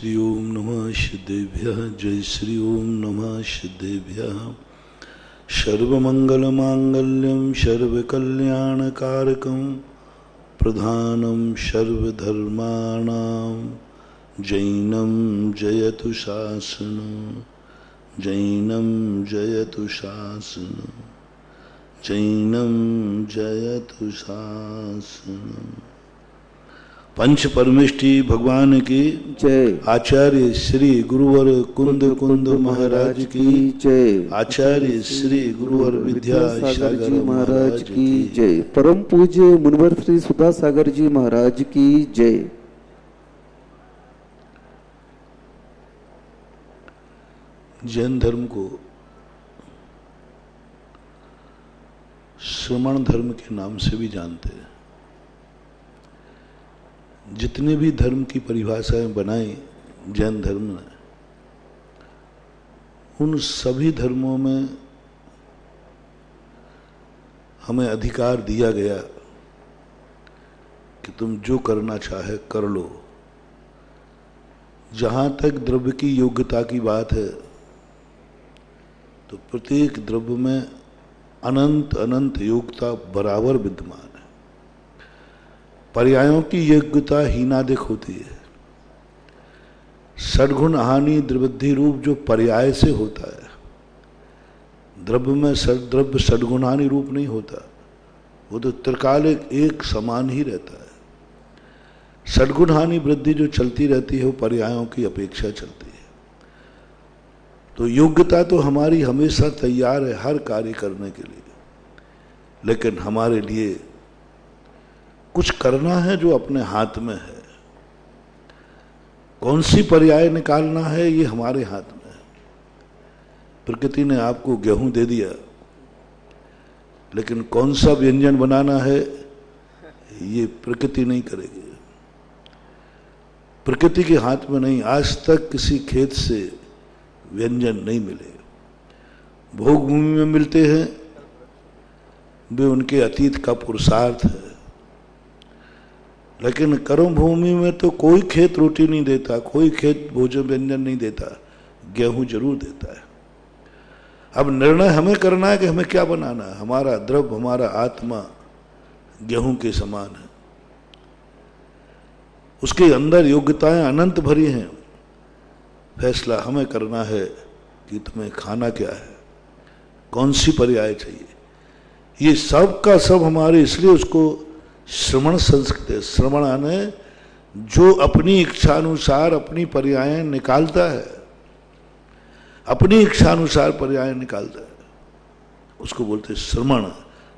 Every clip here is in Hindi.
श्री ओम नमः सिद्धेभ्यः। जय श्री ओम नमः सिद्धेभ्यः। सर्वमंगलमांगल्यं सर्वकल्याणकारकं प्रधानं सर्वधर्माणां जैनं जयतु शासनं। जैनं जयतु शासनं। जैनं जयतु शासनं। पंच परमेष्टि भगवान की जय। आचार्य श्री गुरुवर कुंद कुंद महाराज की जय। आचार्य श्री गुरुवर विद्यासागर जी महाराज की जय। परम पूज्य मुनिवर श्री सुधा सागर जी महाराज की जय। जैन धर्म को श्रमण धर्म के नाम से भी जानते हैं। जितने भी धर्म की परिभाषाएं बनाई जैन धर्म ने, उन सभी धर्मों में हमें अधिकार दिया गया कि तुम जो करना चाहे कर लो। जहां तक द्रव्य की योग्यता की बात है तो प्रत्येक द्रव्य में अनंत अनंत योग्यता बराबर विद्यमान है। पर्यायों की योग्यता हीनादिक होती है। षड्गुण हानि द्रवृद्धि रूप जो पर्याय से होता है, द्रव्य में द्रव्य षड्गुणानि रूप नहीं होता, वो तो त्रिकालिक एक समान ही रहता है। षड्गुण हानि वृद्धि जो चलती रहती है वो पर्यायों की अपेक्षा चलती है। तो योग्यता तो हमारी हमेशा तैयार है हर कार्य करने के लिए, लेकिन हमारे लिए कुछ करना है जो अपने हाथ में है। कौन सी पर्याय निकालना है ये हमारे हाथ में है। प्रकृति ने आपको गेहूं दे दिया, लेकिन कौन सा व्यंजन बनाना है ये प्रकृति नहीं करेगी। प्रकृति के हाथ में नहीं। आज तक किसी खेत से व्यंजन नहीं मिले। भोग भूमि में मिलते हैं, वे उनके अतीत का पुरुषार्थ है। लेकिन कर्म भूमि में तो कोई खेत रोटी नहीं देता, कोई खेत भोजन व्यंजन नहीं देता, गेहूं जरूर देता है। अब निर्णय हमें करना है कि हमें क्या बनाना है। हमारा द्रव्य, हमारा आत्मा गेहूं के समान है। उसके अंदर योग्यताएं अनंत भरी हैं। फैसला हमें करना है कि तुम्हें खाना क्या है, कौन सी पर्याय चाहिए। ये सब का सब हमारे, इसलिए उसको श्रमण संस्कृत है। श्रमण आने जो अपनी इच्छानुसार अपनी पर्यायें निकालता है, अपनी इच्छानुसार पर्याय निकालता है, उसको बोलते हैं श्रमण।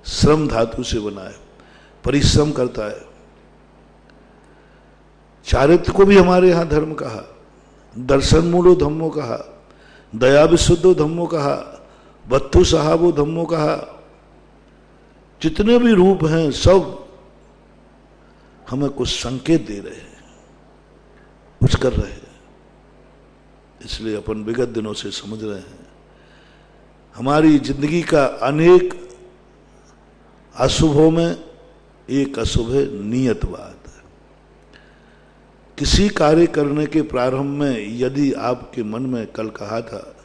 श्रम धातु से बना है, परिश्रम करता है। चारित्र को भी हमारे यहां धर्म कहा, दर्शन मूलो धम्मो कहा, दया विशुद्धो धम्मो कहा, वत्तु सहाबो धम्मो कहा। जितने भी रूप हैं सब हमें कुछ संकेत दे रहे हैं, कुछ कर रहे हैं। इसलिए अपन विगत दिनों से समझ रहे हैं हमारी जिंदगी का अनेक अशुभों में एक अशुभ है नियतवाद। किसी कार्य करने के प्रारंभ में यदि आपके मन में कल कहा था,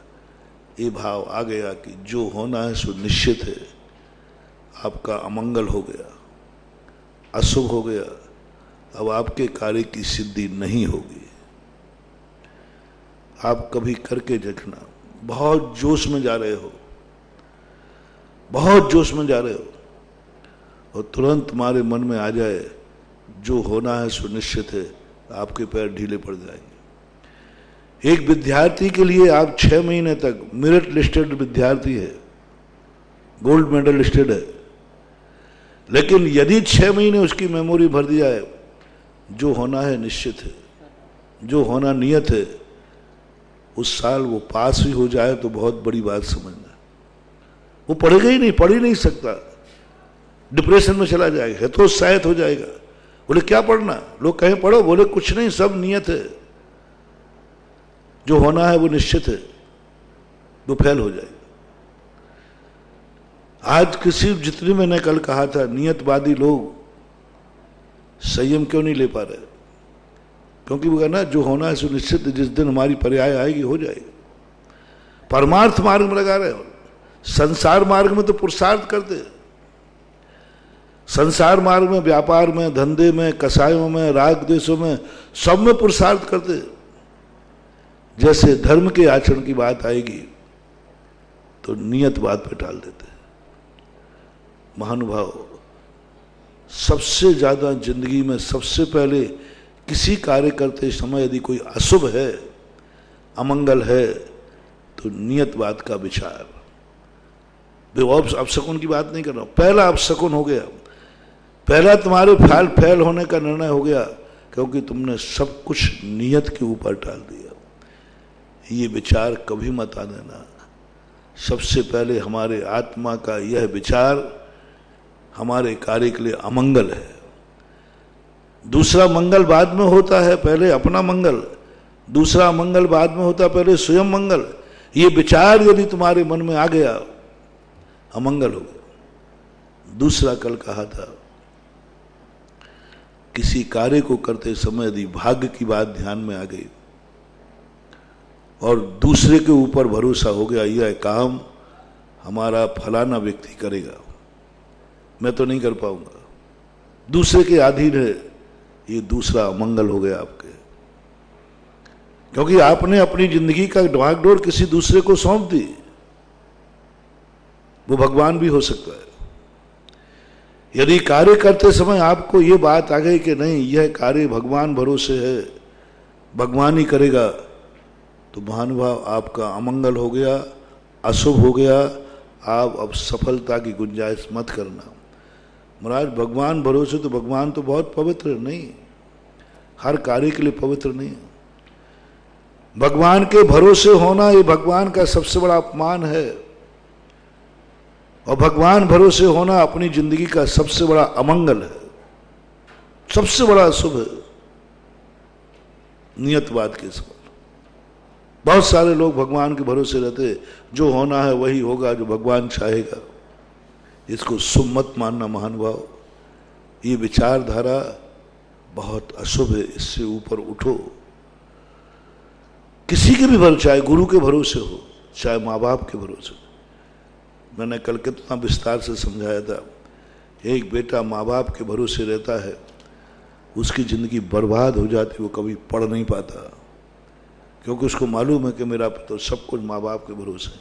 ये भाव आ गया कि जो होना है सो निश्चित है, आपका अमंगल हो गया, अशुभ हो गया, अब आपके कार्य की सिद्धि नहीं होगी। आप कभी करके देखना, बहुत जोश में जा रहे हो, बहुत जोश में जा रहे हो, और तुरंत तुम्हारे मन में आ जाए जो होना है सुनिश्चित है, आपके पैर ढीले पड़ जाएंगे। एक विद्यार्थी के लिए आप 6 महीने तक, मेरिट लिस्टेड विद्यार्थी है, गोल्ड मेडल लिस्टेड है, लेकिन यदि 6 महीने उसकी मेमोरी भर दिया है, जो होना है निश्चित है, जो होना नियत है, उस साल वो पास भी हो जाए तो बहुत बड़ी बात समझना। वो पढ़ेगा ही नहीं, पढ़ ही नहीं सकता, डिप्रेशन में चला जाएगा, हतोत्साहित हो जाएगा। बोले क्या पढ़ना, लोग कहें पढ़ो, बोले कुछ नहीं, सब नियत है, जो होना है वो निश्चित है, वो फेल हो जाएगा। आज किसी, जितनी मैंने कल कहा था, नियतवादी लोग संयम क्यों नहीं ले पा रहे? क्योंकि वो कहना जो होना है सुनिश्चित, जिस दिन हमारी पर्याय आएगी हो जाएगी। परमार्थ मार्ग में लगा रहे हो, संसार मार्ग में तो पुरुषार्थ करते। संसार मार्ग में, व्यापार में, धंधे में, कसायों में, राग देशों में, सब में पुरुषार्थ करते। जैसे धर्म के आचरण की बात आएगी तो नियत बात पे टाल देते। महानुभाव, सबसे ज्यादा जिंदगी में सबसे पहले किसी कार्य करते समय यदि कोई अशुभ है, अमंगल है, तो नियत बात का विचार। अपशकुन की बात नहीं कर रहा हूं, पहला अपशकुन हो गया, पहला तुम्हारे फेल होने का निर्णय हो गया, क्योंकि तुमने सब कुछ नियत के ऊपर टाल दिया। ये विचार कभी मत आने देना। सबसे पहले हमारे आत्मा का यह विचार हमारे कार्य के लिए अमंगल है। दूसरा मंगल बाद में होता है, पहले अपना मंगल। दूसरा मंगल बाद में होता है, पहले स्वयं मंगल। ये विचार यदि तुम्हारे मन में आ गया, अमंगल हो गया। दूसरा कल कहा था, किसी कार्य को करते समय यदि भाग्य की बात ध्यान में आ गई और दूसरे के ऊपर भरोसा हो गया, यह काम हमारा फलाना व्यक्ति करेगा, मैं तो नहीं कर पाऊंगा, दूसरे के अधीन है, ये दूसरा अमंगल हो गया आपके। क्योंकि आपने अपनी जिंदगी का भागडोर किसी दूसरे को सौंप दी। वो भगवान भी हो सकता है। यदि कार्य करते समय आपको ये बात आ गई कि नहीं, यह कार्य भगवान भरोसे है, भगवान ही करेगा, तो महानुभाव आपका अमंगल हो गया, अशुभ हो गया। आप अब सफलता की गुंजाइश मत करना। महाराज भगवान भरोसे, तो भगवान तो बहुत पवित्र नहीं, हर कार्य के लिए पवित्र नहीं। भगवान के भरोसे होना ये भगवान का सबसे बड़ा अपमान है, और भगवान भरोसे होना अपनी जिंदगी का सबसे बड़ा अमंगल है, सबसे बड़ा अशुभ है। नियतवाद के सवाल, बहुत सारे लोग भगवान के भरोसे रहते, जो होना है वही होगा, जो भगवान चाहेगा। इसको शुभ मत मानना महानुभाव। ये विचारधारा बहुत अशुभ है, इससे ऊपर उठो। किसी के भी भरोसे, चाहे गुरु के भरोसे हो, चाहे माँ बाप के भरोसे हो। मैंने कल कितना विस्तार से समझाया था। एक बेटा माँ बाप के भरोसे रहता है, उसकी जिंदगी बर्बाद हो जाती, वो कभी पढ़ नहीं पाता, क्योंकि उसको मालूम है कि मेरा तो सब कुछ माँ बाप के भरोसे।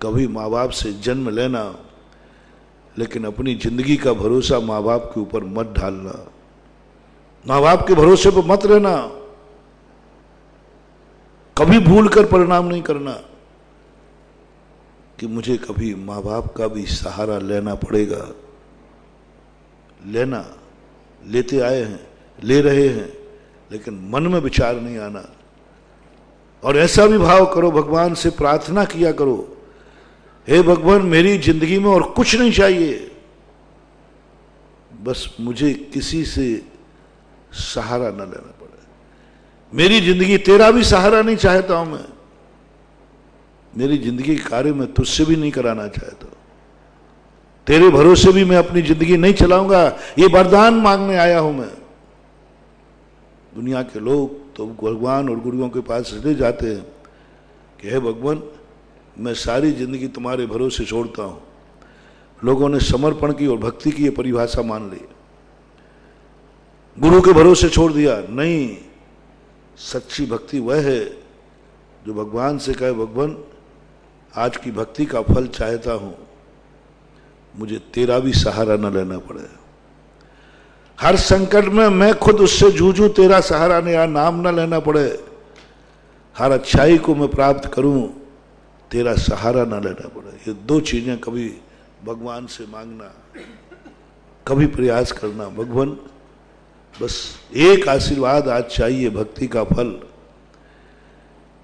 कभी माँ बाप से जन्म लेना, लेकिन अपनी जिंदगी का भरोसा माँ बाप के ऊपर मत ढालना। माँ बाप के भरोसे पर मत रहना। कभी भूल कर परिणाम नहीं करना कि मुझे कभी माँ बाप का भी सहारा लेना पड़ेगा। लेना, लेते आए हैं, ले रहे हैं, लेकिन मन में विचार नहीं आना। और ऐसा भी भाव करो, भगवान से प्रार्थना किया करो, हे भगवान मेरी जिंदगी में और कुछ नहीं चाहिए, बस मुझे किसी से सहारा न लेना पड़े। मेरी जिंदगी तेरा भी सहारा नहीं चाहता हूं मैं, मेरी जिंदगी के कार्य में तुझसे भी नहीं कराना चाहता, तेरे भरोसे भी मैं अपनी जिंदगी नहीं चलाऊंगा, ये वरदान मांगने आया हूं मैं। दुनिया के लोग तो भगवान और गुरुओं के पास ले जाते हैं कि हे भगवान मैं सारी जिंदगी तुम्हारे भरोसे छोड़ता हूं। लोगों ने समर्पण की और भक्ति की ये परिभाषा मान ली, गुरु के भरोसे छोड़ दिया। नहीं, सच्ची भक्ति वह है जो भगवान से कहे भगवान आज की भक्ति का फल चाहता हूं, मुझे तेरा भी सहारा न लेना पड़े। हर संकट में मैं खुद उससे जूझूं, तेरा सहारा ने या नाम न लेना पड़े। हर अच्छाई को मैं प्राप्त करूं, तेरा सहारा न लेना पड़े। ये दो चीजें कभी भगवान से मांगना, कभी प्रयास करना, भगवान बस एक आशीर्वाद आज चाहिए भक्ति का फल,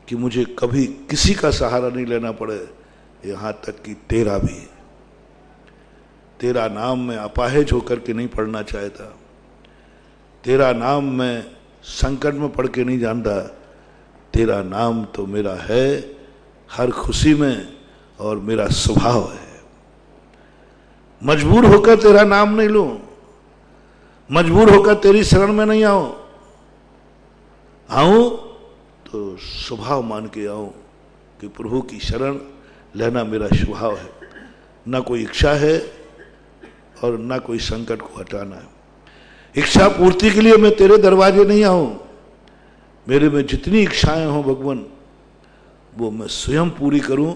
कि मुझे कभी किसी का सहारा नहीं लेना पड़े, यहां तक कि तेरा भी। तेरा नाम मैं अपाहिज होकर के नहीं पढ़ना चाहता, तेरा नाम मैं संकट में पढ़ के नहीं जानता, तेरा नाम तो मेरा है हर खुशी में और मेरा स्वभाव है। मजबूर होकर तेरा नाम नहीं लूं, मजबूर होकर तेरी शरण में नहीं आऊं, आऊं तो स्वभाव मान के आऊं कि प्रभु की शरण लेना मेरा स्वभाव है, ना कोई इच्छा है और ना कोई संकट को हटाना है। इच्छा पूर्ति के लिए मैं तेरे दरवाजे नहीं आऊं, मेरे में जितनी इच्छाएं हों भगवान वो मैं स्वयं पूरी करूं,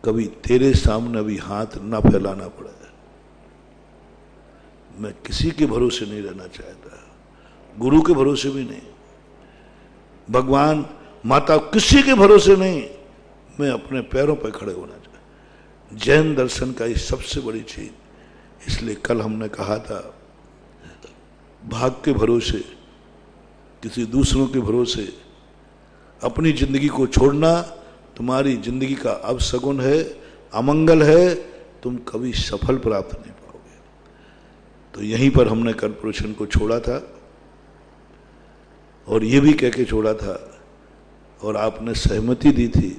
कभी तेरे सामने भी हाथ ना फैलाना पड़े। मैं किसी के भरोसे नहीं रहना चाहता, गुरु के भरोसे भी नहीं, भगवान माता किसी के भरोसे नहीं, मैं अपने पैरों पर खड़े होना चाहता। जैन दर्शन का ये सबसे बड़ी चीज, इसलिए कल हमने कहा था भाग के भरोसे, किसी दूसरों के भरोसे अपनी जिंदगी को छोड़ना तुम्हारी जिंदगी का अपशगुन है, अमंगल है, तुम कभी सफल प्राप्त नहीं पाओगे। तो यहीं पर हमने कर्म पुरुषन को छोड़ा था और ये भी कह के छोड़ा था और आपने सहमति दी थी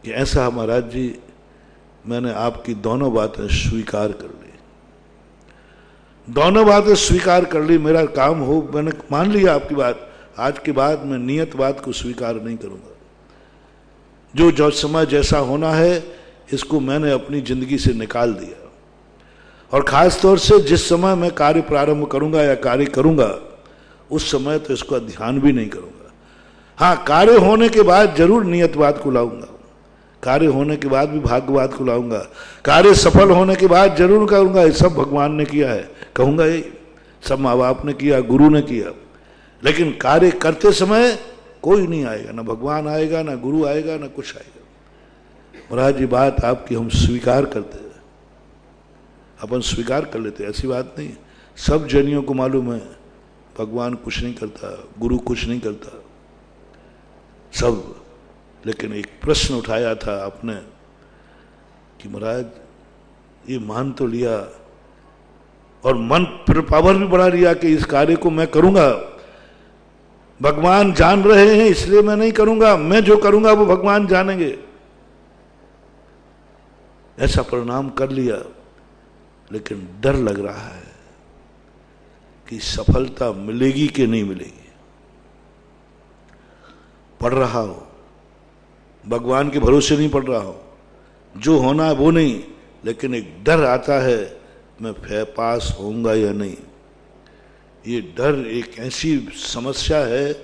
कि ऐसा महाराज जी मैंने आपकी दोनों बातें स्वीकार कर ली, दोनों बातें स्वीकार कर ली, मेरा काम हो, मैंने मान लिया आपकी बात। आज के बाद मैं नियत बात को स्वीकार नहीं करूंगा। जो समय जैसा होना है इसको मैंने अपनी जिंदगी से निकाल दिया और खास तौर से जिस समय मैं कार्य प्रारंभ करूंगा या कार्य करूंगा उस समय तो इसका ध्यान भी नहीं करूंगा। हाँ, कार्य होने के बाद जरूर नियत बात को लाऊंगा, कार्य होने के बाद भी भाग्यवाद को लाऊंगा, कार्य सफल होने के बाद जरूर कहूंगा ये सब भगवान ने किया है, कहूंगा ये सब माँ बाप ने किया, गुरु ने किया। लेकिन कार्य करते समय कोई नहीं आएगा, ना भगवान आएगा, ना गुरु आएगा, ना कुछ आएगा। महाराज ये बात आपकी हम स्वीकार करते हैं, अपन स्वीकार कर लेते, ऐसी बात नहीं। सब जनियों को मालूम है भगवान कुछ नहीं करता, गुरु कुछ नहीं करता, सब। लेकिन एक प्रश्न उठाया था आपने कि महाराज ये मान तो लिया और मन पावर भी बढ़ा लिया कि इस कार्य को मैं करूंगा, भगवान जान रहे हैं इसलिए मैं नहीं करूंगा, मैं जो करूंगा वो भगवान जानेंगे, ऐसा परिणाम कर लिया। लेकिन डर लग रहा है कि सफलता मिलेगी कि नहीं मिलेगी। पढ़ रहा हो, भगवान के भरोसे नहीं पढ़ रहा हो, जो होना है वो नहीं, लेकिन एक डर आता है मैं पास होऊंगा या नहीं। ये डर एक ऐसी समस्या है,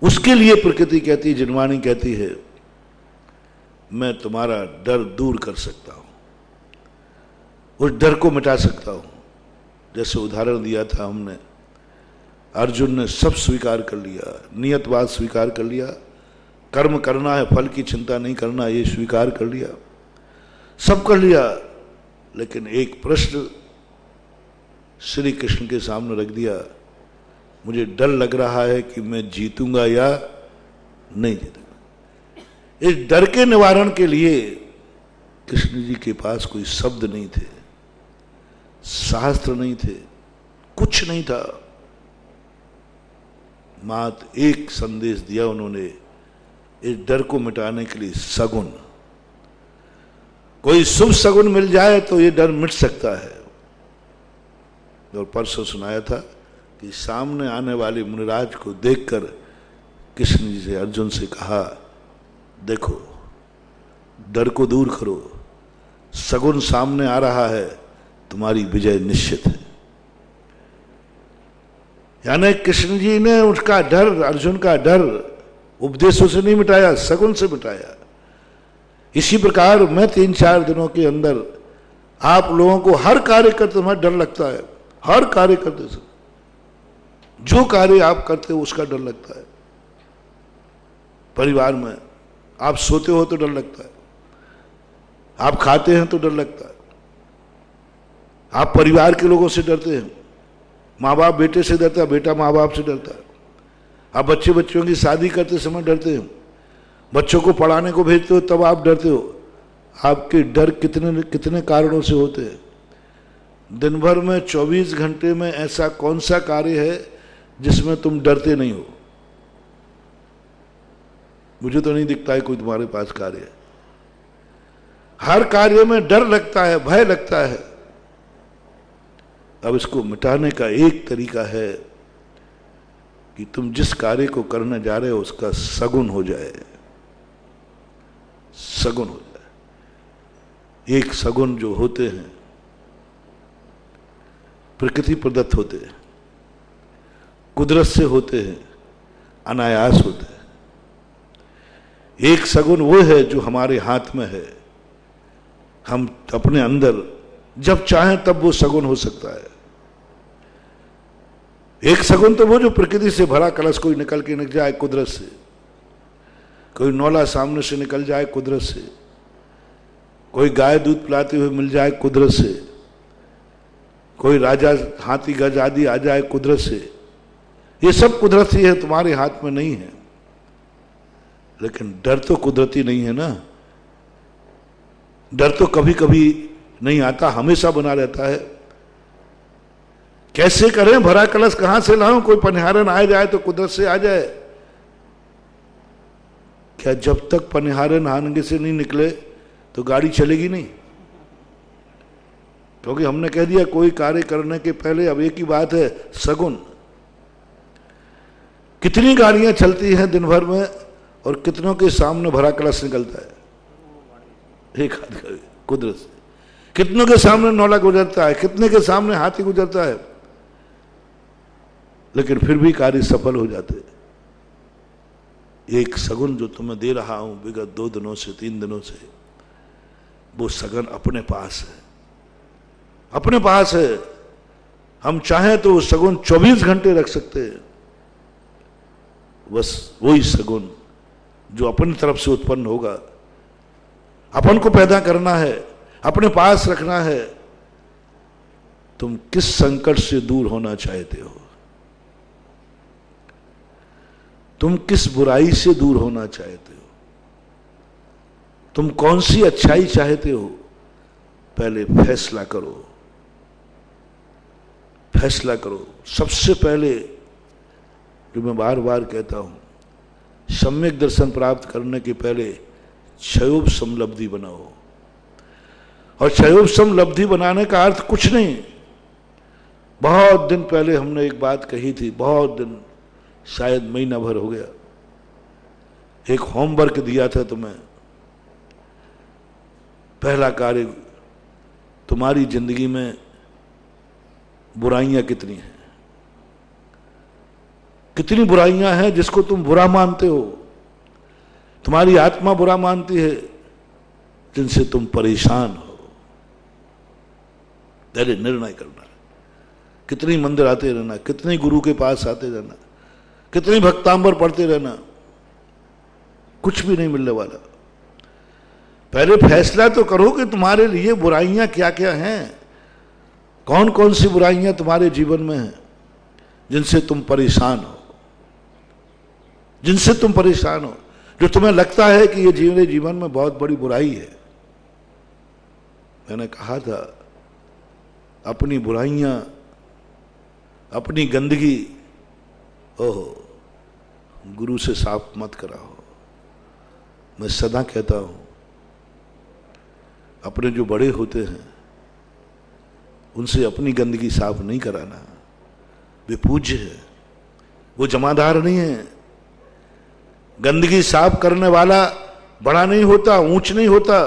उसके लिए प्रकृति कहती, जिनवाणी कहती है मैं तुम्हारा डर दूर कर सकता हूं, उस डर को मिटा सकता हूं। जैसे उदाहरण दिया था हमने, अर्जुन ने सब स्वीकार कर लिया, नियतवाद स्वीकार कर लिया, कर्म करना है, फल की चिंता नहीं करना, ये स्वीकार कर लिया, सब कर लिया। लेकिन एक प्रश्न श्री कृष्ण के सामने रख दिया, मुझे डर लग रहा है कि मैं जीतूंगा या नहीं जीतूंगा। इस डर के निवारण के लिए कृष्ण जी के पास कोई शब्द नहीं थे, शास्त्र नहीं थे, कुछ नहीं था, मात्र एक संदेश दिया उन्होंने, इस डर को मिटाने के लिए सगुन, कोई शुभ सगुन मिल जाए तो ये डर मिट सकता है। और परसों सुनाया था कि सामने आने वाले मुनिराज को देखकर कृष्ण जी से अर्जुन से कहा, देखो डर को दूर करो, सगुन सामने आ रहा है, तुम्हारी विजय निश्चित है। यानी कृष्ण जी ने उसका डर, अर्जुन का डर उपदेशों से नहीं मिटाया, सगुन से मिटाया। इसी प्रकार मैं 3-4 दिनों के अंदर आप लोगों को हर कार्य करते समय डर लगता है, हर कार्य करते समय जो कार्य आप करते हो उसका डर लगता है। परिवार में आप सोते हो तो डर लगता है, आप खाते हैं तो डर लगता है, आप परिवार के लोगों से डरते हैं, माँ बाप बेटे से डरता है, बेटा माँ बाप से डरता है, आप बच्चों की शादी करते समय डरते हैं, बच्चों को पढ़ाने को भेजते हो तब आप डरते हो। आपके डर कितने कारणों से होते हैं। दिन भर में 24 घंटे में ऐसा कौन सा कार्य है जिसमें तुम डरते नहीं हो? मुझे तो नहीं दिखता है कोई तुम्हारे पास कार्य है। हर कार्य में डर लगता है, भय लगता है। अब इसको मिटाने का एक तरीका है कि तुम जिस कार्य को करने जा रहे हो उसका सगुन हो जाए, सगुन हो जाए। एक सगुन जो होते हैं प्रकृति प्रदत्त होते हैं, कुदरत से होते हैं, अनायास होते हैं। एक सगुन वो है जो हमारे हाथ में है, हम अपने अंदर जब चाहें तब वो सगुन हो सकता है। एक सगुन तो वो जो प्रकृति से भरा कलश कोई निकल के निकल जाए कुदरत से, कोई नौला सामने से निकल जाए कुदरत से, कोई गाय दूध पिलाते हुए मिल जाए कुदरत से, कोई राजा हाथी गज आदि आ जाए कुदरत से। ये सब कुदरती है, तुम्हारे हाथ में नहीं है। लेकिन डर तो कुदरती नहीं है ना, डर तो कभी कभी नहीं आता, हमेशा बना रहता है। कैसे करें, भरा कलश कहां से लाऊं, कोई पनिहारन आ जाए तो कुदरत से आ जाए। क्या जब तक पनिहारन आने से नहीं निकले तो गाड़ी चलेगी नहीं? क्योंकि हमने कह दिया कोई कार्य करने के पहले, अब एक ही बात है सगुन। कितनी गाड़ियां चलती हैं दिन भर में और कितनों के सामने भरा कलश निकलता है एक हाथ कुदरत से, कितनों के सामने नौला गुजरता है, कितने के सामने हाथी गुजरता है, लेकिन फिर भी कार्य सफल हो जाते। एक सगुन जो तुम्हें दे रहा हूं विगत 2 दिनों से 3 दिनों से, वो सगुन अपने पास है, अपने पास है। हम चाहें तो वो सगुन 24 घंटे रख सकते हैं। बस वही सगुन जो अपनी तरफ से उत्पन्न होगा, अपन को पैदा करना है, अपने पास रखना है। तुम किस संकट से दूर होना चाहते हो, तुम किस बुराई से दूर होना चाहते हो, तुम कौन सी अच्छाई चाहते हो, पहले फैसला करो, फैसला करो। सबसे पहले जो मैं बार बार कहता हूं, सम्यक दर्शन प्राप्त करने के पहले क्षयोप समलब्धि बनाओ। और क्षयोप समलब्धि बनाने का अर्थ कुछ नहीं। बहुत दिन पहले हमने एक बात कही थी, बहुत दिन, शायद महीना भर हो गया, एक होमवर्क दिया था तुम्हें। पहला कार्य, तुम्हारी जिंदगी में बुराइयां कितनी हैं, कितनी बुराइयां हैं जिसको तुम बुरा मानते हो, तुम्हारी आत्मा बुरा मानती है, जिनसे तुम परेशान हो। पहले निर्णय करना। कितनी मंदिर आते रहना, कितने गुरु के पास आते रहना, कितनी भक्तांबर पढ़ते रहना, कुछ भी नहीं मिलने वाला। पहले फैसला तो करो कि तुम्हारे लिए बुराइयां क्या क्या हैं, कौन कौन सी बुराइयां तुम्हारे जीवन में हैं जिनसे तुम परेशान हो, जिनसे तुम परेशान हो, जो तुम्हें लगता है कि ये जीवन में बहुत बड़ी बुराई है। मैंने कहा था, अपनी बुराइयां, अपनी गंदगी, ओहो, गुरु से साफ मत कराओ। मैं सदा कहता हूं, अपने जो बड़े होते हैं उनसे अपनी गंदगी साफ नहीं कराना। वे पूज्य है, वो जमादार नहीं है। गंदगी साफ करने वाला बड़ा नहीं होता, ऊंच नहीं होता,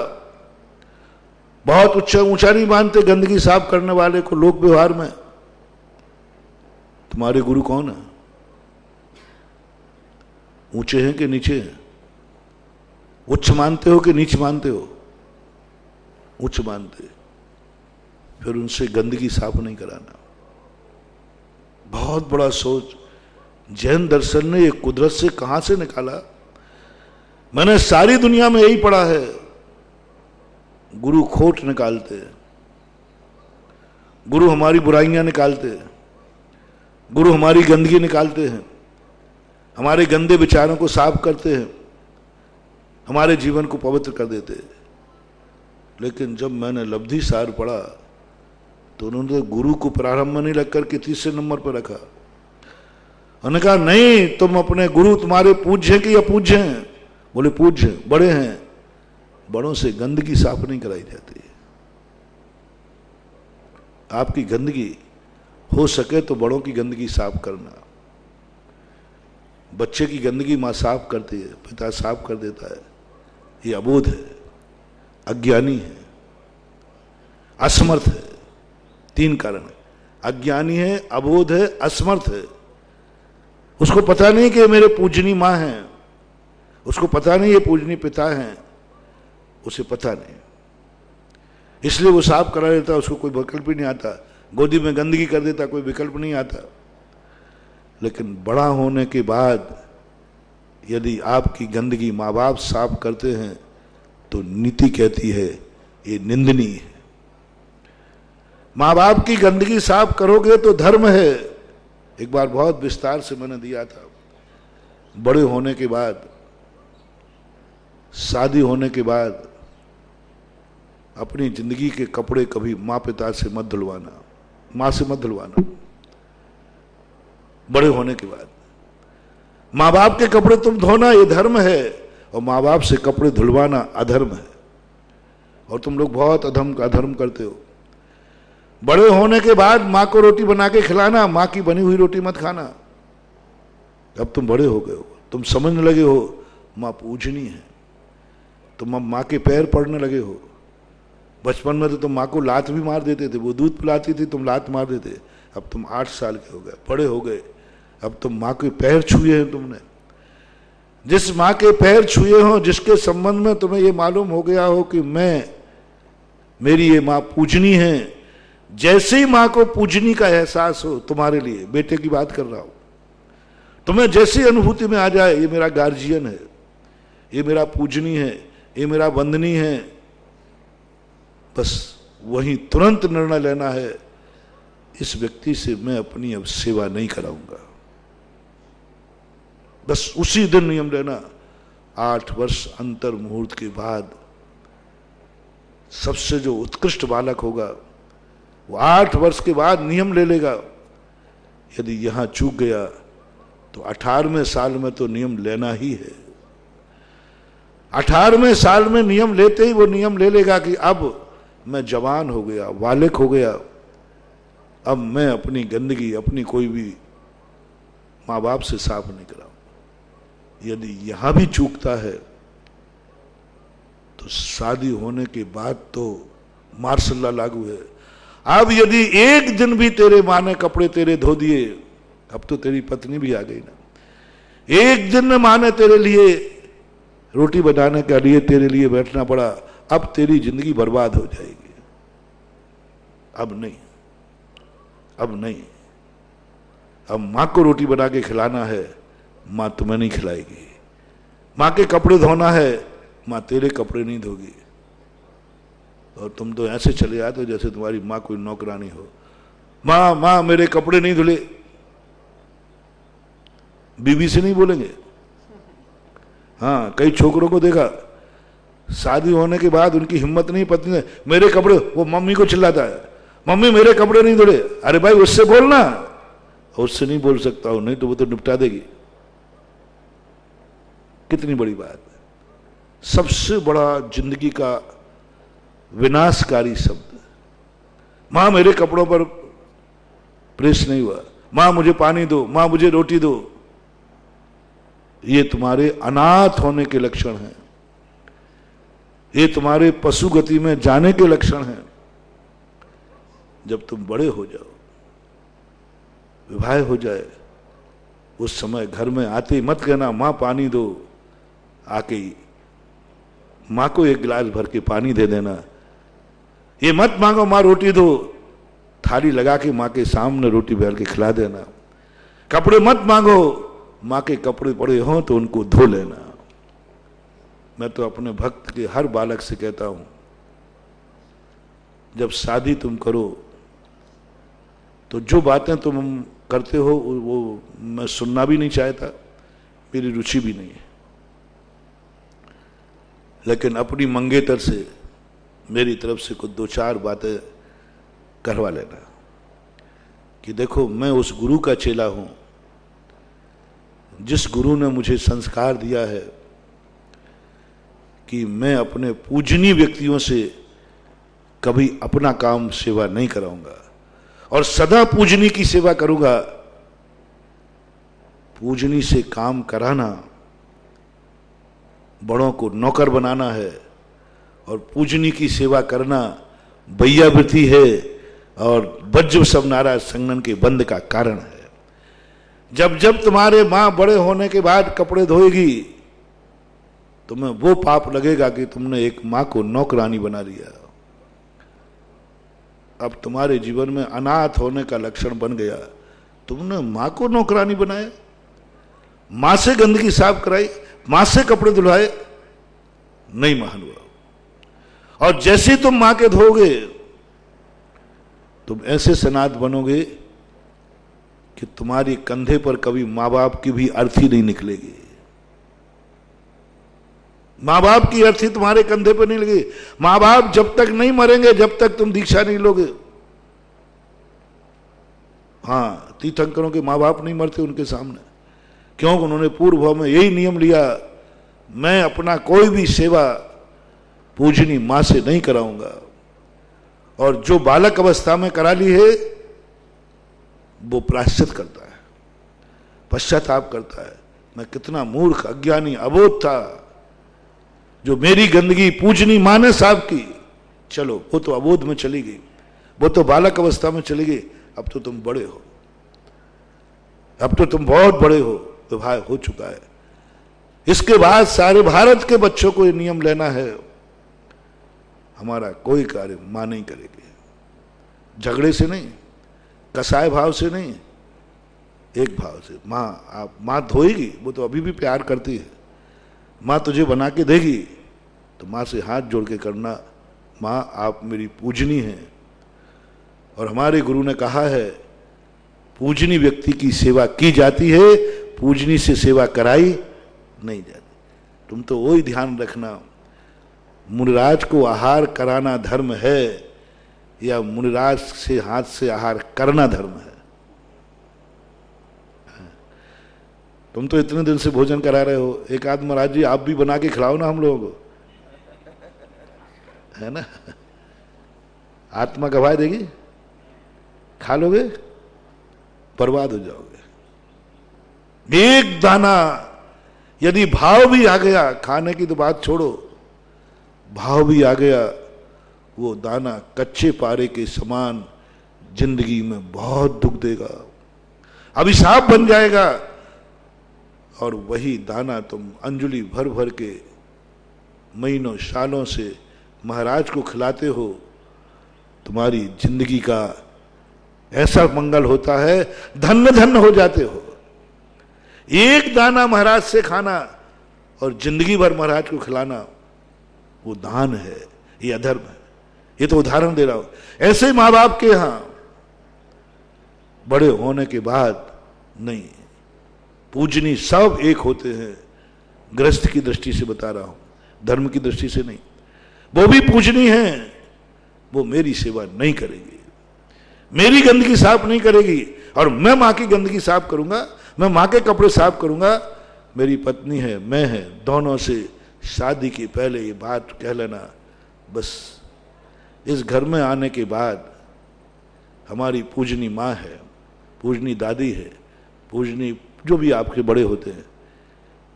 बहुत ऊंचा नहीं मानते गंदगी साफ करने वाले को लोक व्यवहार में। तुम्हारे गुरु कौन है? ऊंचे हैं कि नीचे हैं? उच्च मानते हो कि नीच मानते हो? उच्च मानते। फिर उनसे गंदगी साफ नहीं कराना। बहुत बड़ा सोच। जैन दर्शन ने ये कुदरत से कहां से निकाला? मैंने सारी दुनिया में यही पढ़ा है, गुरु खोट निकालते हैं, गुरु हमारी बुराइयां निकालते हैं, गुरु हमारी गंदगी निकालते हैं, हमारे गंदे विचारों को साफ करते हैं, हमारे जीवन को पवित्र कर देते हैं। लेकिन जब मैंने लब्धि सार पढ़ा तो उन्होंने गुरु को प्रारंभ में नहीं रखकर के 30 नंबर पर रखा। उन्होंने कहा नहीं, तुम अपने गुरु तुम्हारे पूज्य हैं कि अपूज्य हैं? बोले पूज्य, बड़े हैं। बड़ों से गंदगी साफ नहीं कराई जाती। आपकी गंदगी हो सके तो बड़ों की गंदगी साफ करना। बच्चे की गंदगी माँ साफ करती है, पिता साफ कर देता है। ये अबोध है, अज्ञानी है, असमर्थ है। 3 कारण है, अज्ञानी है, अबोध है, असमर्थ है। उसको पता नहीं कि मेरे पूजनी माँ हैं, उसको पता नहीं ये पूजनी पिता हैं, उसे पता नहीं, इसलिए वो साफ करा देता, उसको कोई विकल्प ही नहीं आता। गोदी में गंदगी कर देता, कोई विकल्प नहीं आता। लेकिन बड़ा होने के बाद यदि आपकी गंदगी माँ बाप साफ करते हैं तो नीति कहती है ये निंदनीय है। माँ बाप की गंदगी साफ करोगे तो धर्म है। एक बार बहुत विस्तार से मैंने दिया था। बड़े होने के बाद, शादी होने के बाद अपनी जिंदगी के कपड़े कभी माँ पिता से मत धुलवाना, माँ से मत धुलवाना। बड़े होने के बाद माँ बाप के कपड़े तुम धोना ये धर्म है, और माँ बाप से कपड़े धुलवाना अधर्म है। और तुम लोग बहुत अधर्म करते हो। बड़े होने के बाद माँ को रोटी बना के खिलाना, माँ की बनी हुई रोटी मत खाना। अब तुम बड़े हो गए हो, तुम समझने लगे हो माँ पूजनी है, तुम अब माँ के पैर पड़ने लगे हो। बचपन में तो तुम माँ को लात भी मार देते थे, वो दूध पिलाती थी, तुम लात मार देते। अब तुम 8 साल के हो गए, बड़े हो गए, अब तुम माँ के पैर छुए हैं तुमने। जिस माँ के पैर छुए हो, जिसके संबंध में तुम्हें ये मालूम हो गया हो कि मेरी ये माँ पूजनी है, जैसे ही माँ को पूजनी का एहसास हो तुम्हारे लिए, बेटे की बात कर रहा हूं, तुम्हें जैसी अनुभूति में आ जाए ये मेरा गार्जियन है, ये मेरा पूजनी है, ये मेरा वंदनी है, बस वहीं तुरंत निर्णय लेना है इस व्यक्ति से मैं अपनी अब सेवा नहीं कराऊंगा। बस उसी दिन नियम लेना। 8 वर्ष अंतर मुहूर्त के बाद सबसे जो उत्कृष्ट बालक होगा वो 8 वर्ष के बाद नियम ले लेगा। यदि यहां चूक गया तो 18वें साल में तो नियम लेना ही है। 18वें साल में नियम लेते ही वो नियम ले लेगा कि अब मैं जवान हो गया, बालिक हो गया, अब मैं अपनी गंदगी अपनी कोई भी माँ बाप से साफ नहीं कराऊं। यदि यहां भी चूकता है तो शादी होने के बाद तो मार्शल लॉ लागू है। अब यदि एक दिन भी तेरे माँ ने कपड़े तेरे धो दिए, अब तो तेरी पत्नी भी आ गई ना। एक दिन में माँ ने तेरे लिए रोटी बनाने के लिए तेरे लिए बैठना पड़ा, अब तेरी जिंदगी बर्बाद हो जाएगी। अब नहीं, अब नहीं। अब माँ को रोटी बना के खिलाना है, माँ तुम्हें नहीं खिलाएगी। माँ के कपड़े धोना है, माँ तेरे कपड़े नहीं धोगी। और तुम तो ऐसे चले आते हो जैसे तुम्हारी माँ कोई नौकरानी हो। माँ मेरे कपड़े नहीं धुले। बीवी से नहीं बोलेंगे। हाँ, कई छोकरों को देखा शादी होने के बाद उनकी हिम्मत नहीं, पत्नी ने मेरे कपड़े, वो मम्मी को चिल्लाता है, मम्मी मेरे कपड़े नहीं धुले। अरे भाई उससे बोलना। उससे नहीं बोल सकता हूं, नहीं तो वो तो निपटा देगी। कितनी बड़ी बात है। सबसे बड़ा जिंदगी का विनाशकारी शब्द, मां मेरे कपड़ों पर प्रेस नहीं हुआ, मां मुझे पानी दो, मां मुझे रोटी दो। ये तुम्हारे अनाथ होने के लक्षण हैं, ये तुम्हारे पशु गति में जाने के लक्षण हैं। जब तुम बड़े हो जाओ, विवाह हो जाए, उस समय घर में आते ही मत कहना मां पानी दो। आके ही मां को 1 गिलास भर के पानी दे देना। ये मत मांगो मां रोटी दो, थाली लगा के मां के सामने रोटी बेल के खिला देना। कपड़े मत मांगो, मां के कपड़े पड़े हों तो उनको धो लेना। मैं तो अपने भक्त के हर बालक से कहता हूं, जब शादी तुम करो तो जो बातें तुम करते हो वो मैं सुनना भी नहीं चाहता, मेरी रुचि भी नहीं है। लेकिन अपनी मंगेतर से मेरी तरफ से कुछ 2-4 बातें करवा लेना कि देखो मैं उस गुरु का चेला हूं जिस गुरु ने मुझे संस्कार दिया है कि मैं अपने पूजनीय व्यक्तियों से कभी अपना काम सेवा नहीं कराऊंगा और सदा पूजनी की सेवा करूंगा। पूजनी से काम कराना, बड़ों को नौकर बनाना है, और पूजनी की सेवा करना बैयावृत्ति है और वज्र सब नाराज संगन के बंद का कारण है। जब जब तुम्हारे मां बड़े होने के बाद कपड़े धोएगी, तुम्हें वो पाप लगेगा कि तुमने एक मां को नौकरानी बना लिया। अब तुम्हारे जीवन में अनाथ होने का लक्षण बन गया, तुमने मां को नौकरानी बनाया, मां से गंदगी साफ कराई, मां से कपड़े धुलवाए। नहीं महान हुआ। और जैसे तुम मां के धोगे, तुम ऐसे सनाथ बनोगे कि तुम्हारे कंधे पर कभी मां बाप की भी अर्थी नहीं निकलेगी। मां बाप की अर्थी तुम्हारे कंधे पर नहीं लगी। मां बाप जब तक नहीं मरेंगे, जब तक तुम दीक्षा नहीं लोगे। हां, तीर्थंकरों के मां बाप नहीं मरते उनके सामने, क्योंकि उन्होंने पूर्व भाव में यही नियम लिया, मैं अपना कोई भी सेवा पूजनी मां से नहीं कराऊंगा। और जो बालक अवस्था में करा ली है, वो प्रायश्चित करता है, पश्चाताप करता है, मैं कितना मूर्ख, अज्ञानी, अबोध था, जो मेरी गंदगी पूजनी मां ने साफ की। चलो, वो तो अबोध में चली गई, वो तो बालक अवस्था में चली गई, अब तो तुम बड़े हो, अब तो तुम बहुत बड़े हो, विवाह हो चुका है। इसके बाद सारे भारत के बच्चों को ये नियम लेना है, हमारा कोई कार्य मां नहीं करेगी। झगड़े से नहीं, कसाय भाव से नहीं, एक भाव से। मां धोएगी, वो तो अभी भी प्यार करती है। मां तुझे बना के देगी तो मां से हाथ जोड़ के करना, मां आप मेरी पूजनी हैं। और हमारे गुरु ने कहा है, पूजनी व्यक्ति की सेवा की जाती है, पूजनी से सेवा कराई नहीं जाती। तुम तो वही ध्यान रखना, मुनिराज को आहार कराना धर्म है या मुनिराज से हाथ से आहार करना धर्म है। तुम तो इतने दिन से भोजन करा रहे हो, एक आध महाराज जी आप भी बना के खिलाओ ना हम लोगों को, है ना। आत्मा गवाह देगी, खा लोगे, बर्बाद हो जाओगे। एक दाना यदि भाव भी आ गया, खाने की तो बात छोड़ो, भाव भी आ गया, वो दाना कच्चे पारे के समान जिंदगी में बहुत दुख देगा, अभिशाप बन जाएगा। और वही दाना तुम अंजलि भर भर के महीनों सालों से महाराज को खिलाते हो, तुम्हारी जिंदगी का ऐसा मंगल होता है, धन्य धन्य हो जाते हो। एक दाना महाराज से खाना और जिंदगी भर महाराज को खिलाना, वो दान है, ये अधर्म है। ये तो उदाहरण दे रहा हूं। ऐसे मां बाप के यहां बड़े होने के बाद नहीं, पूजनी सब एक होते हैं। गृहस्थ की दृष्टि से बता रहा हूं, धर्म की दृष्टि से नहीं। वो भी पूजनी है, वो मेरी सेवा नहीं करेगी, मेरी गंदगी साफ नहीं करेगी, और मैं मां की गंदगी साफ करूंगा, मैं मां के कपड़े साफ करूंगा। मेरी पत्नी है, मैं है, दोनों से शादी के पहले ये बात कह लेना, बस इस घर में आने के बाद हमारी पूजनी मां है, पूजनी दादी है, पूजनी जो भी आपके बड़े होते हैं,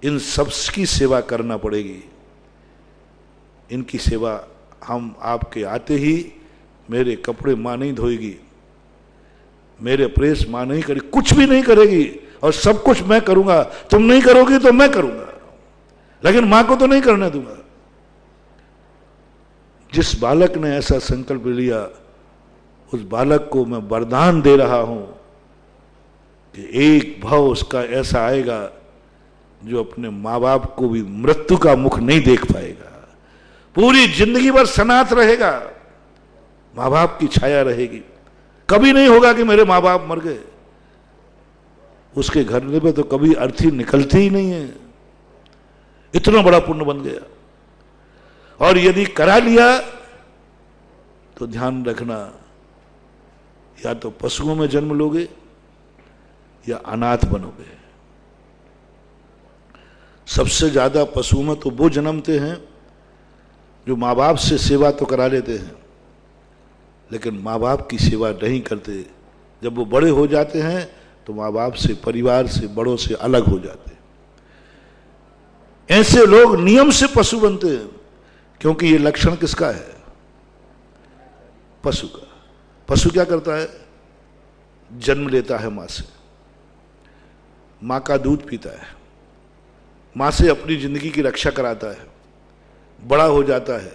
इन सब की सेवा करना पड़ेगी। इनकी सेवा हम आपके आते ही, मेरे कपड़े मां नहीं धोएगी, मेरे प्रेस मां नहीं करेगी, कुछ भी नहीं करेगी, और सब कुछ मैं करूंगा। तुम नहीं करोगी तो मैं करूंगा, लेकिन मां को तो नहीं करने दूंगा। जिस बालक ने ऐसा संकल्प लिया, उस बालक को मैं वरदान दे रहा हूं कि एक भाव उसका ऐसा आएगा जो अपने मां बाप को भी मृत्यु का मुख नहीं देख पाएगा, पूरी जिंदगी भर सनाथ रहेगा, मां बाप की छाया रहेगी। कभी नहीं होगा कि मेरे मां बाप मर गए, उसके घर में तो कभी अर्थी निकलती ही नहीं है। इतना बड़ा पुण्य बन गया। और यदि करा लिया तो ध्यान रखना, या तो पशुओं में जन्म लोगे या अनाथ बनोगे। सबसे ज्यादा पशुओं में तो वो जन्मते हैं जो माँ बाप से सेवा तो करा लेते हैं, लेकिन माँ बाप की सेवा नहीं करते। जब वो बड़े हो जाते हैं तो माँ बाप से, परिवार से, बड़ों से अलग हो जाते हैं। ऐसे लोग नियम से पशु बनते हैं, क्योंकि ये लक्षण किसका है? पशु का। पशु क्या करता है? जन्म लेता है मां से, मां का दूध पीता है, मां से अपनी जिंदगी की रक्षा कराता है, बड़ा हो जाता है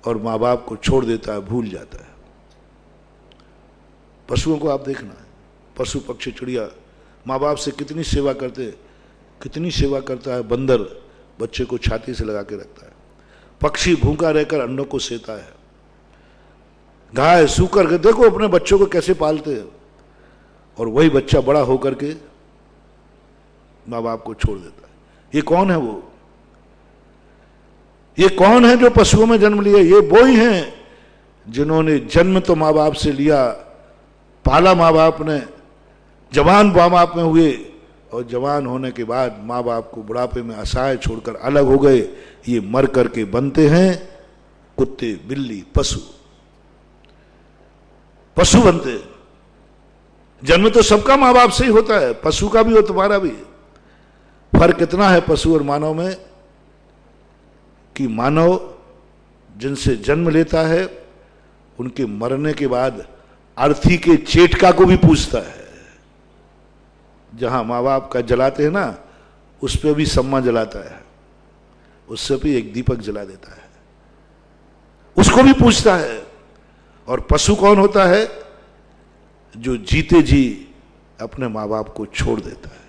और मां बाप को छोड़ देता है, भूल जाता है। पशुओं को आप देखना है, पशु पक्षी चिड़िया माँ बाप से कितनी सेवा करते, कितनी सेवा करता है। बंदर बच्चे को छाती से लगा के रखता है, पक्षी भूखा रहकर अंडों को सेता है, गाय सूकर के देखो अपने बच्चों को कैसे पालते हैं, और वही बच्चा बड़ा होकर के माँ बाप को छोड़ देता है। ये कौन है? ये कौन है जो पशुओं में जन्म लिया? ये वो ही हैं जिन्होंने जन्म तो माँ बाप से लिया, पाला माँ बाप ने, जवान माँ बाप में हुए, और जवान होने के बाद माँ बाप को बुढ़ापे में असहाय छोड़कर अलग हो गए। ये मर करके बनते हैं कुत्ते, बिल्ली, पशु। पशु बनते हैं। जन्म तो सबका माँ बाप से ही होता है, पशु का भी और तुम्हारा भी। फर्क कितना है पशु और मानव में, कि मानव जिनसे जन्म लेता है उनके मरने के बाद अर्थी के चेटका को भी पूछता है। जहां माँ बाप का जलाते हैं ना, उस पर भी सम्मा जलाता है, उससे भी एक दीपक जला देता है, उसको भी पूछता है। और पशु कौन होता है? जो जीते जी अपने माँ बाप को छोड़ देता है।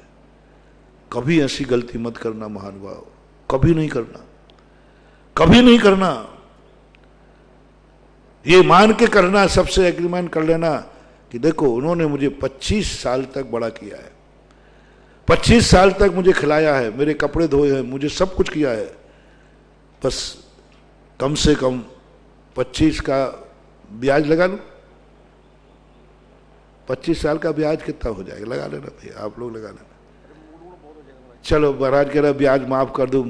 कभी ऐसी गलती मत करना महानुभाव, कभी नहीं करना, कभी नहीं करना। ये मान के करना, सबसे एग्रीमेंट कर लेना कि देखो उन्होंने मुझे 25 साल तक बड़ा किया है, 25 साल तक मुझे खिलाया है, मेरे कपड़े धोए हैं, मुझे सब कुछ किया है, बस कम से कम 25 का ब्याज लगा लूं। 25 साल का ब्याज कितना हो जाएगा? लगा लेना भैया, आप लोग लगा लेना। चलो महाराज कह रहा ब्याज माफ कर दो,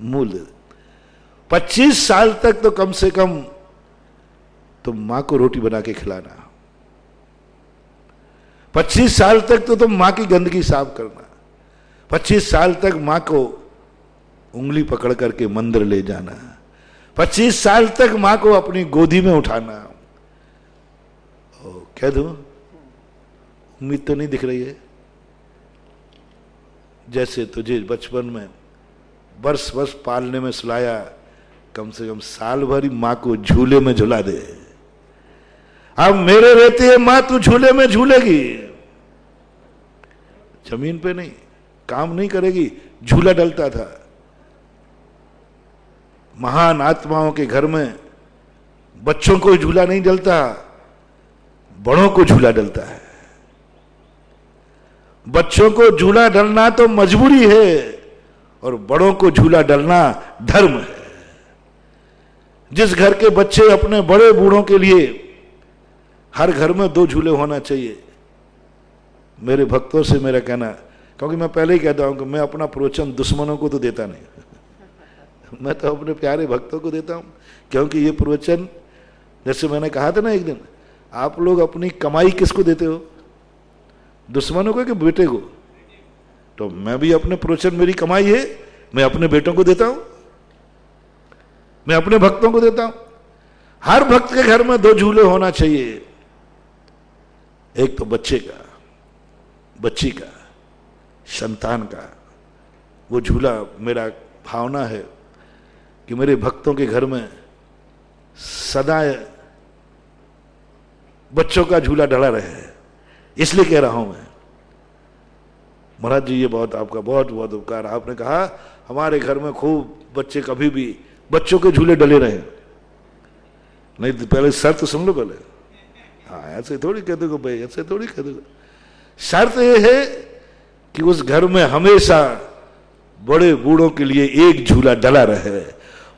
मूल 25 साल तक तो कम से कम तुम मां को रोटी बना के खिलाना, 25 साल तक तो तुम मां की गंदगी साफ करना, 25 साल तक मां को उंगली पकड़ करके मंदिर ले जाना, 25 साल तक मां को अपनी गोदी में उठाना। कह दो, उम्मीद तो नहीं दिख रही है? जैसे तुझे बचपन में वर्ष वर्ष पालने में सुलाया, कम से कम साल भर ही मां को झूले में झुला दे। अब मेरे रहते हैं मां तू झूले में झूलेगी, जमीन पे नहीं, काम नहीं करेगी। झूला डलता था महान आत्माओं के घर में, बच्चों को झूला नहीं डलता, बड़ों को झूला डलता है। बच्चों को झूला डलना तो मजबूरी है, और बड़ों को झूला डलना धर्म है। जिस घर के बच्चे अपने बड़े बूढ़ों के लिए, हर घर में 2 झूले होना चाहिए। मेरे भक्तों से मेरा कहना, क्योंकि मैं पहले ही कहता हूं कि मैं अपना प्रवचन दुश्मनों को तो देता नहीं मैं तो अपने प्यारे भक्तों को देता हूं, क्योंकि ये प्रवचन, जैसे मैंने कहा था ना एक दिन, आप लोग अपनी कमाई किसको देते हो? दुश्मनों को कि बेटे को? तो मैं भी अपने प्रवचन, मेरी कमाई है, मैं अपने बेटों को देता हूं, मैं अपने भक्तों को देता हूं। हर भक्त के घर में 2 झूले होना चाहिए, एक तो बच्चे का, बच्ची का, संतान का। वो झूला, मेरा भावना है कि मेरे भक्तों के घर में सदा बच्चों का झूला डला रहे, इसलिए कह रहा हूं मैं। महाराज जी, ये बहुत आपका बहुत बहुत उपकार। आपने कहा हमारे घर में खूब बच्चे, कभी भी बच्चों के झूले डले रहे। नहीं तो पहले शर्त सुन लो पहले। हाँ, ऐसे थोड़ी कह दोगे भाई, ऐसे थोड़ी कह दोगे। शर्त ये है कि उस घर में हमेशा बड़े बूढ़ों के लिए एक झूला डला रहे।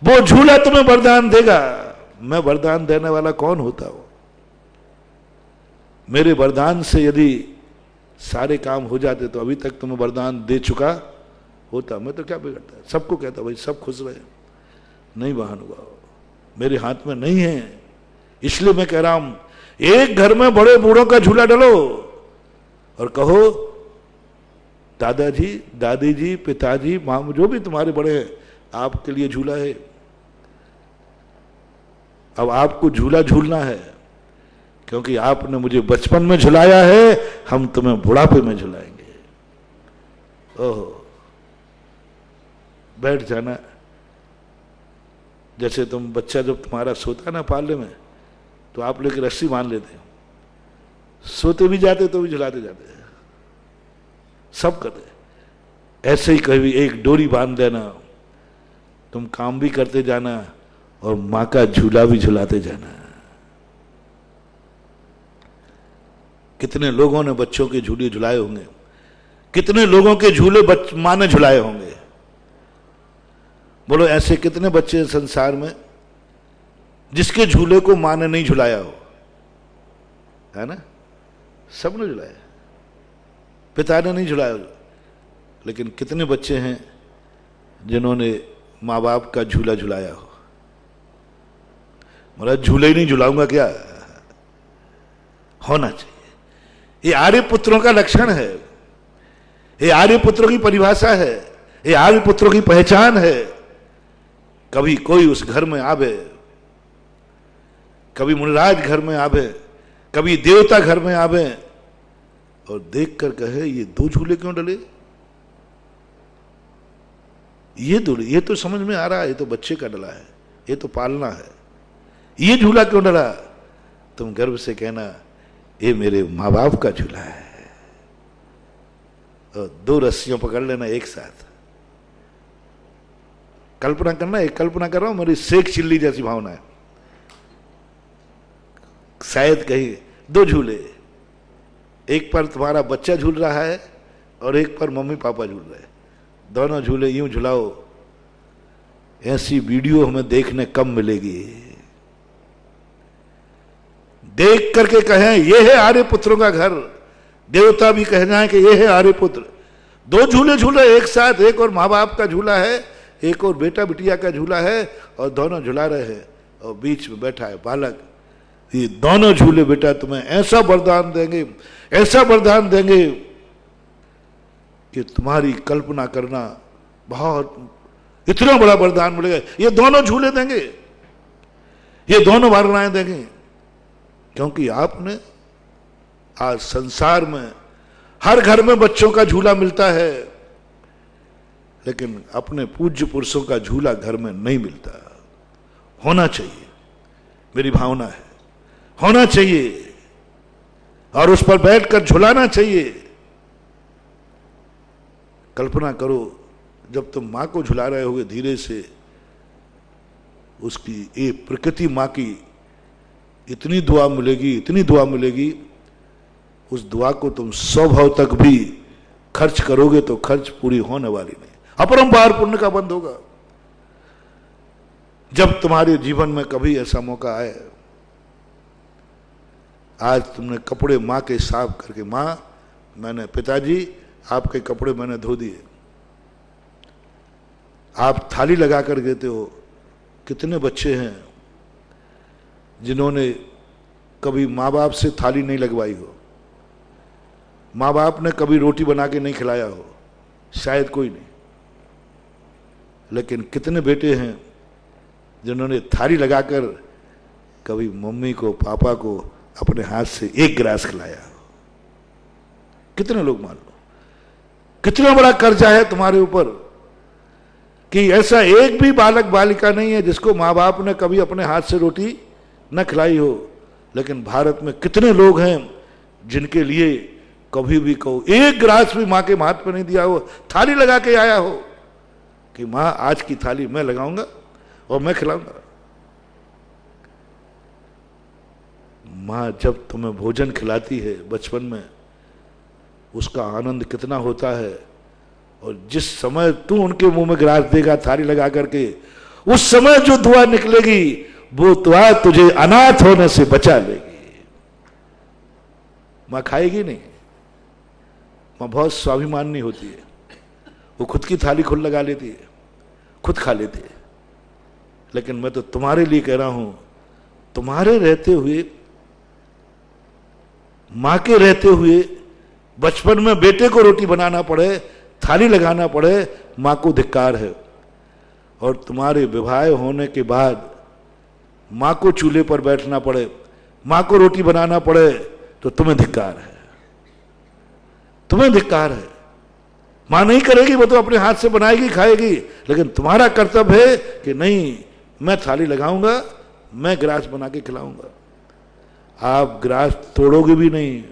वो झूला तुम्हें वरदान देगा। मैं वरदान देने वाला कौन होता हूं? मेरे वरदान से यदि सारे काम हो जाते तो अभी तक तुम्हें वरदान दे चुका होता। मैं तो क्या बिगड़ता है, सबको कहता भाई सब खुश रहे। नहीं महानुभाव, मेरे हाथ में नहीं है। इसलिए मैं कह रहा हूं, एक घर में बड़े बूढ़ों का झूला डलो, और कहो दादाजी, दादी जी, पिताजी, मामू, जो भी तुम्हारे बड़े हैं, आपके लिए झूला है। अब आपको झूला झूलना है, क्योंकि आपने मुझे बचपन में झुलाया है, हम तुम्हें बुढ़ापे में झुलाएंगे। ओहो, बैठ जाना। जैसे तुम बच्चा जब तुम्हारा सोता ना पाले में, तो आप लेकर रस्सी बांध लेते हो, सोते भी जाते तो भी झुलाते जाते, सब करते। ऐसे ही कभी एक डोरी बांध देना, तुम काम भी करते जाना और मां का झूला भी झुलाते जाना। कितने लोगों ने बच्चों के झूले झुलाए होंगे, कितने लोगों के झूले मां ने झुलाए होंगे। बोलो, ऐसे कितने बच्चे हैं संसार में जिसके झूले को मां ने नहीं झुलाया हो, है ना? सबने झुलाया, पिता ने नहीं झुलाया। लेकिन कितने बच्चे हैं जिन्होंने माँ बाप का झूला झुलाया हो। मतलब झूले ही नहीं झुलाऊंगा क्या? होना चाहिए। ये आर्य पुत्रों का लक्षण है, ये आर्य पुत्रों की परिभाषा है, ये आर्य पुत्रों की पहचान है। कभी कोई उस घर में आवे, कभी मुनिराज घर में आवे, कभी देवता घर में आवे और देख कर कहे ये दो झूले क्यों डले? ये तो समझ में आ रहा है, ये तो बच्चे का डला है, ये तो पालना है, ये झूला क्यों डला? तुम गर्व से कहना ये मेरे माँ बाप का झूला है। और दो रस्सियां पकड़ लेना एक साथ। कल्पना करना, एक कल्पना कर रहा हूं, मेरी शेख चिल्ली जैसी भावना है। शायद कहीं दो झूले, एक पर तुम्हारा बच्चा झूल रहा है और एक पर मम्मी पापा झूल रहे हैं। दोनों झूले यूं झुलाओ, ऐसी वीडियो हमें देखने कम मिलेगी। देख करके कहें ये है आर्य पुत्रों का घर, देवता भी कह जाए कि ये है आर्य पुत्र। दो झूले झूले एक साथ, एक और माँ बाप का झूला है, एक और बेटा बिटिया का झूला है, और दोनों झुला रहे हैं और बीच में बैठा है बालक। ये दोनों झूले बेटा तुम्हें ऐसा वरदान देंगे, ऐसा वरदान देंगे कि तुम्हारी कल्पना करना बहुत, इतना बड़ा वरदान मिलेगा। ये दोनों झूले देंगे, ये दोनों वारनाएं देंगे। क्योंकि आपने आज संसार में हर घर में बच्चों का झूला मिलता है, लेकिन अपने पूज्य पुरुषों का झूला घर में नहीं मिलता। होना चाहिए, मेरी भावना है, होना चाहिए, और उस पर बैठकर झुलाना चाहिए। कल्पना करो, जब तुम मां को झुला रहे होगे धीरे से, उसकी ये प्रकृति मां की इतनी दुआ मिलेगी, इतनी दुआ मिलेगी, उस दुआ को तुम 100 भाव तक भी खर्च करोगे तो खर्च पूरी होने वाली नहीं, अपरंपार पुण्य का बंद होगा। जब तुम्हारे जीवन में कभी ऐसा मौका आए, आज तुमने कपड़े मां के साफ करके, मां मैंने, पिताजी आपके कपड़े मैंने धो दिए, आप थाली लगा कर देते हो। कितने बच्चे हैं जिन्होंने कभी माँ बाप से थाली नहीं लगवाई हो, माँ बाप ने कभी रोटी बना के नहीं खिलाया हो, शायद कोई नहीं। लेकिन कितने बेटे हैं जिन्होंने थाली लगाकर कभी मम्मी को, पापा को अपने हाथ से एक गिलास खिलाया हो। कितने लोग, मान लो कितना बड़ा कर्जा है तुम्हारे ऊपर कि ऐसा एक भी बालक बालिका नहीं है जिसको माँ बाप ने कभी अपने हाथ से रोटी न खिलाई हो। लेकिन भारत में कितने लोग हैं जिनके लिए कभी भी कहो एक गिलास भी माँ के हाथ पे नहीं दिया हो, थाली लगा के आया हो कि माँ आज की थाली मैं लगाऊंगा और मैं खिलाऊंगा। माँ जब तुम्हें भोजन खिलाती है बचपन में, उसका आनंद कितना होता है। और जिस समय तू उनके मुंह में गिलास देगा थाली लगा करके, उस समय जो दुआ निकलेगी वो दुआ तुझे अनाथ होने से बचा लेगी। मां खाएगी नहीं, मां बहुत स्वाभिमानी होती है, वो खुद की थाली खुद लगा लेती है, खुद खा लेती है। लेकिन मैं तो तुम्हारे लिए कह रहा हूं, तुम्हारे रहते हुए, मां के रहते हुए बचपन में बेटे को रोटी बनाना पड़े, थाली लगाना पड़े, माँ को धिक्कार है। और तुम्हारे विवाह होने के बाद माँ को चूल्हे पर बैठना पड़े, माँ को रोटी बनाना पड़े, तो तुम्हें धिक्कार है, तुम्हें धिक्कार है। माँ नहीं करेगी, वो तो अपने हाथ से बनाएगी, खाएगी, लेकिन तुम्हारा कर्तव्य है कि नहीं, मैं थाली लगाऊंगा, मैं गिलास बना के खिलाऊंगा। आप गिलास तोड़ोगे भी नहीं,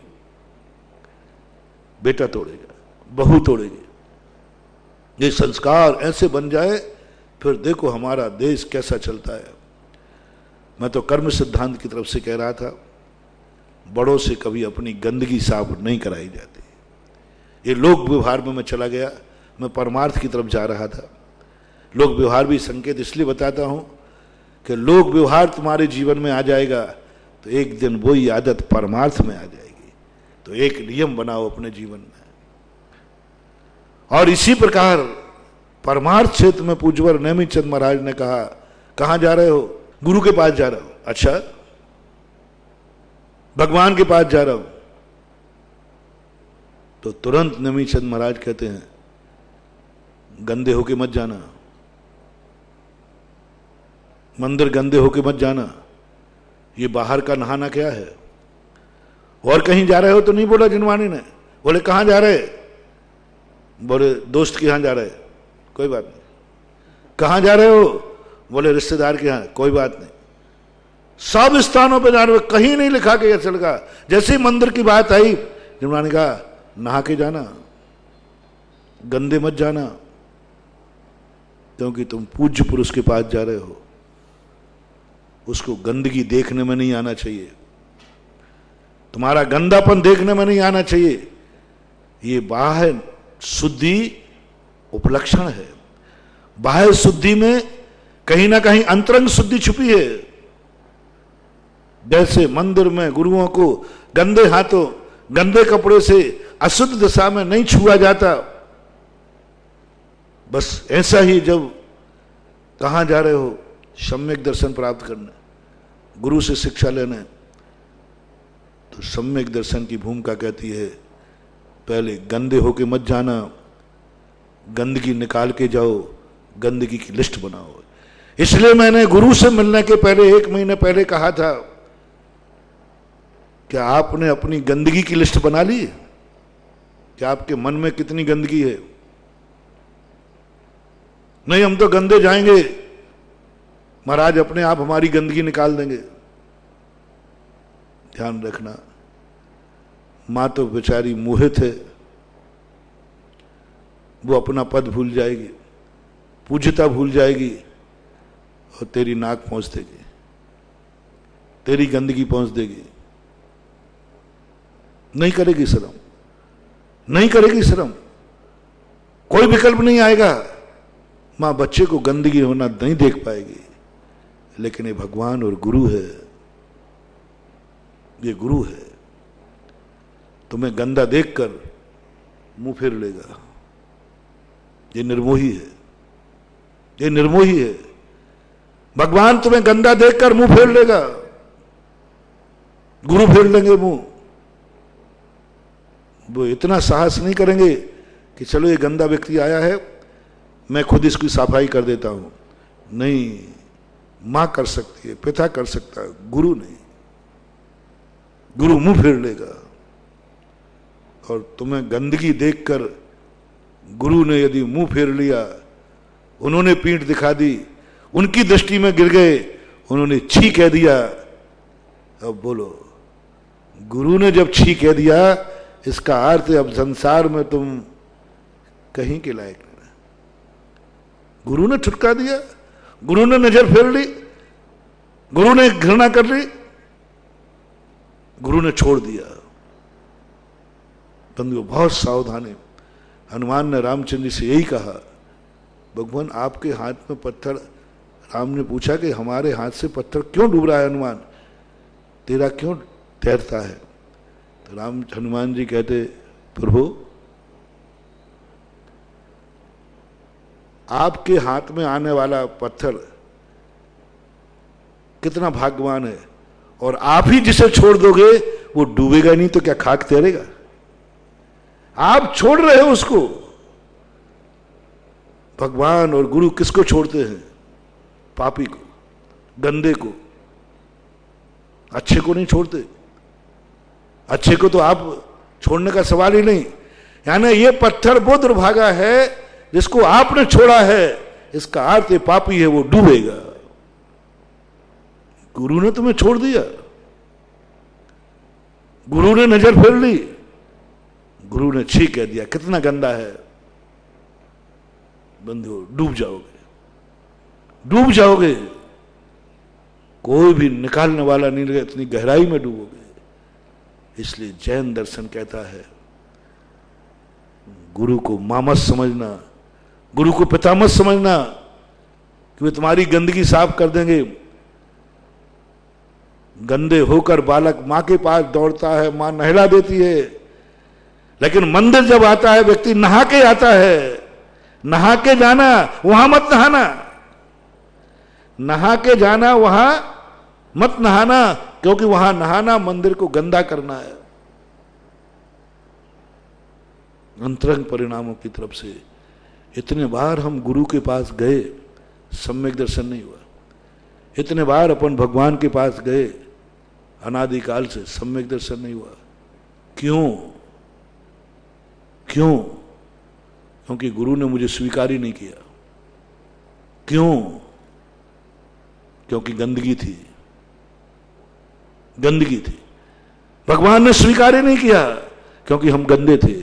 बेटा तोड़ेगा, बहू तोड़ेगी। ये संस्कार ऐसे बन जाए, फिर देखो हमारा देश कैसा चलता है। मैं तो कर्म सिद्धांत की तरफ से कह रहा था, बड़ों से कभी अपनी गंदगी साफ नहीं कराई जाती। ये लोक व्यवहार में मैं चला गया, मैं परमार्थ की तरफ जा रहा था। लोक व्यवहार भी संकेत इसलिए बताता हूं कि लोक व्यवहार तुम्हारे जीवन में आ जाएगा तो एक दिन वही आदत परमार्थ में आ जाएगी। तो एक नियम बनाओ अपने जीवन में। और इसी प्रकार परमार्थ क्षेत्र में पूज्यवर नेमित चंद महाराज ने कहा, कहां जा रहे हो? गुरु के पास जा रहा हूं। अच्छा, भगवान के पास जा रहा हूं। तो तुरंत नेमित चंद महाराज कहते हैं, गंदे होके मत जाना, मंदिर गंदे होके मत जाना, ये बाहर का नहाना क्या है? और कहीं जा रहे हो तो नहीं बोला जिनवानी ने। बोले कहां जा रहे? बोले दोस्त के यहां जा रहे। कोई बात नहीं। कहां जा रहे हो? बोले रिश्तेदार के यहां। कोई बात नहीं। सब स्थानों पे जा रहे हो, कहीं नहीं लिखा कि ऐसा लगा। जैसे ही मंदिर की बात आई, जिनवानी कहा नहा के जाना, गंदे मत जाना, क्योंकि तुम पूज्य पुरुष के पास जा रहे हो। उसको गंदगी देखने में नहीं आना चाहिए, तुम्हारा गंदापन देखने में नहीं आना चाहिए। ये बाह्य शुद्धि उपलक्षण है। बाह्य शुद्धि में कहीं ना कहीं अंतरंग शुद्धि छुपी है। जैसे मंदिर में गुरुओं को गंदे हाथों, गंदे कपड़े से अशुद्ध दिशा में नहीं छुआ जाता, बस ऐसा ही जब कहां जा रहे हो? सम्यक दर्शन प्राप्त करने, गुरु से शिक्षा लेने, तो सम्यक दर्शन की भूमिका कहती है पहले गंदे होके मत जाना, गंदगी निकाल के जाओ, गंदगी की लिस्ट बनाओ। इसलिए मैंने गुरु से मिलने के पहले 1 महीने पहले कहा था, क्या आपने अपनी गंदगी की लिस्ट बना ली? क्या आपके मन में कितनी गंदगी है? नहीं, हम तो गंदे जाएंगे, महाराज अपने आप हमारी गंदगी निकाल देंगे। ध्यान रखना, मां तो बेचारी मोहित है, वो अपना पद भूल जाएगी, पूज्यता भूल जाएगी और तेरी नाक पहुंच देगी, तेरी गंदगी पहुंच देगी। नहीं करेगी शर्म, नहीं करेगी शर्म, कोई विकल्प नहीं आएगा। मां बच्चे को गंदगी होना नहीं देख पाएगी, लेकिन ये भगवान और गुरु है, ये गुरु है। तुम्हें गंदा देखकर मुंह फेर लेगा, ये निर्मोही है, ये निर्मोही है। भगवान तुम्हें गंदा देखकर मुंह फेर लेगा, गुरु फेर लेंगे मुंह। वो इतना साहस नहीं करेंगे कि चलो ये गंदा व्यक्ति आया है, मैं खुद इसकी सफाई कर देता हूं। नहीं, मां कर सकती है, पिता कर सकता है, गुरु नहीं। गुरु मुंह फेर लेगा। और तुम्हें गंदगी देखकर गुरु ने यदि मुंह फेर लिया, उन्होंने पीठ दिखा दी, उनकी दृष्टि में गिर गए, उन्होंने छी कह दिया, अब बोलो, गुरु ने जब छी कह दिया, इसका अर्थ अब संसार में तुम कहीं के लायक नहीं। गुरु ने ठुटका दिया, गुरु ने नजर फेर ली, गुरु ने घृणा कर ली, गुरु ने छोड़ दिया। बंधुओं, बहुत सावधान है। हनुमान ने रामचंद्र जी से यही कहा, भगवान आपके हाथ में पत्थर, राम ने पूछा कि हमारे हाथ से पत्थर क्यों डूब रहा है हनुमान, तेरा क्यों तैरता है? तो हनुमान जी कहते, प्रभु आपके हाथ में आने वाला पत्थर कितना भाग्यवान है, और आप ही जिसे छोड़ दोगे वो डूबेगा नहीं तो क्या खाक तैरेगा? आप छोड़ रहे हो उसको। भगवान और गुरु किसको छोड़ते हैं? पापी को, गंदे को, अच्छे को नहीं छोड़ते। अच्छे को तो आप छोड़ने का सवाल ही नहीं। यानी ये पत्थर वो दुर्भागा है जिसको आपने छोड़ा है, इसका अर्थ ये पापी है, वो डूबेगा। गुरु ने तुम्हें छोड़ दिया, गुरु ने नजर फेर ली, गुरु ने छी कह दिया, कितना गंदा है, बंधु डूब जाओगे, डूब जाओगे। कोई भी निकालने वाला नहीं लगे, इतनी गहराई में डूबोगे। इसलिए जैन दर्शन कहता है गुरु को मां मत समझना, गुरु को पिता मत समझना कि वे तुम्हारी गंदगी साफ कर देंगे। गंदे होकर बालक मां के पास दौड़ता है, मां नहला देती है, लेकिन मंदिर जब आता है व्यक्ति नहा के आता है। नहा के जाना, वहां मत नहाना, नहा के जाना, वहां मत नहाना, क्योंकि वहां नहाना मंदिर को गंदा करना है। अंतरंग परिणामों की तरफ से इतने बार हम गुरु के पास गए, सम्यक दर्शन नहीं हुआ। इतने बार अपन भगवान के पास गए, अनादिकाल से सम्यक दर्शन नहीं हुआ। क्यों? क्यों? क्योंकि गुरु ने मुझे स्वीकार ही नहीं किया। क्यों? क्योंकि गंदगी थी, गंदगी थी। भगवान ने स्वीकार ही नहीं किया क्योंकि हम गंदे थे।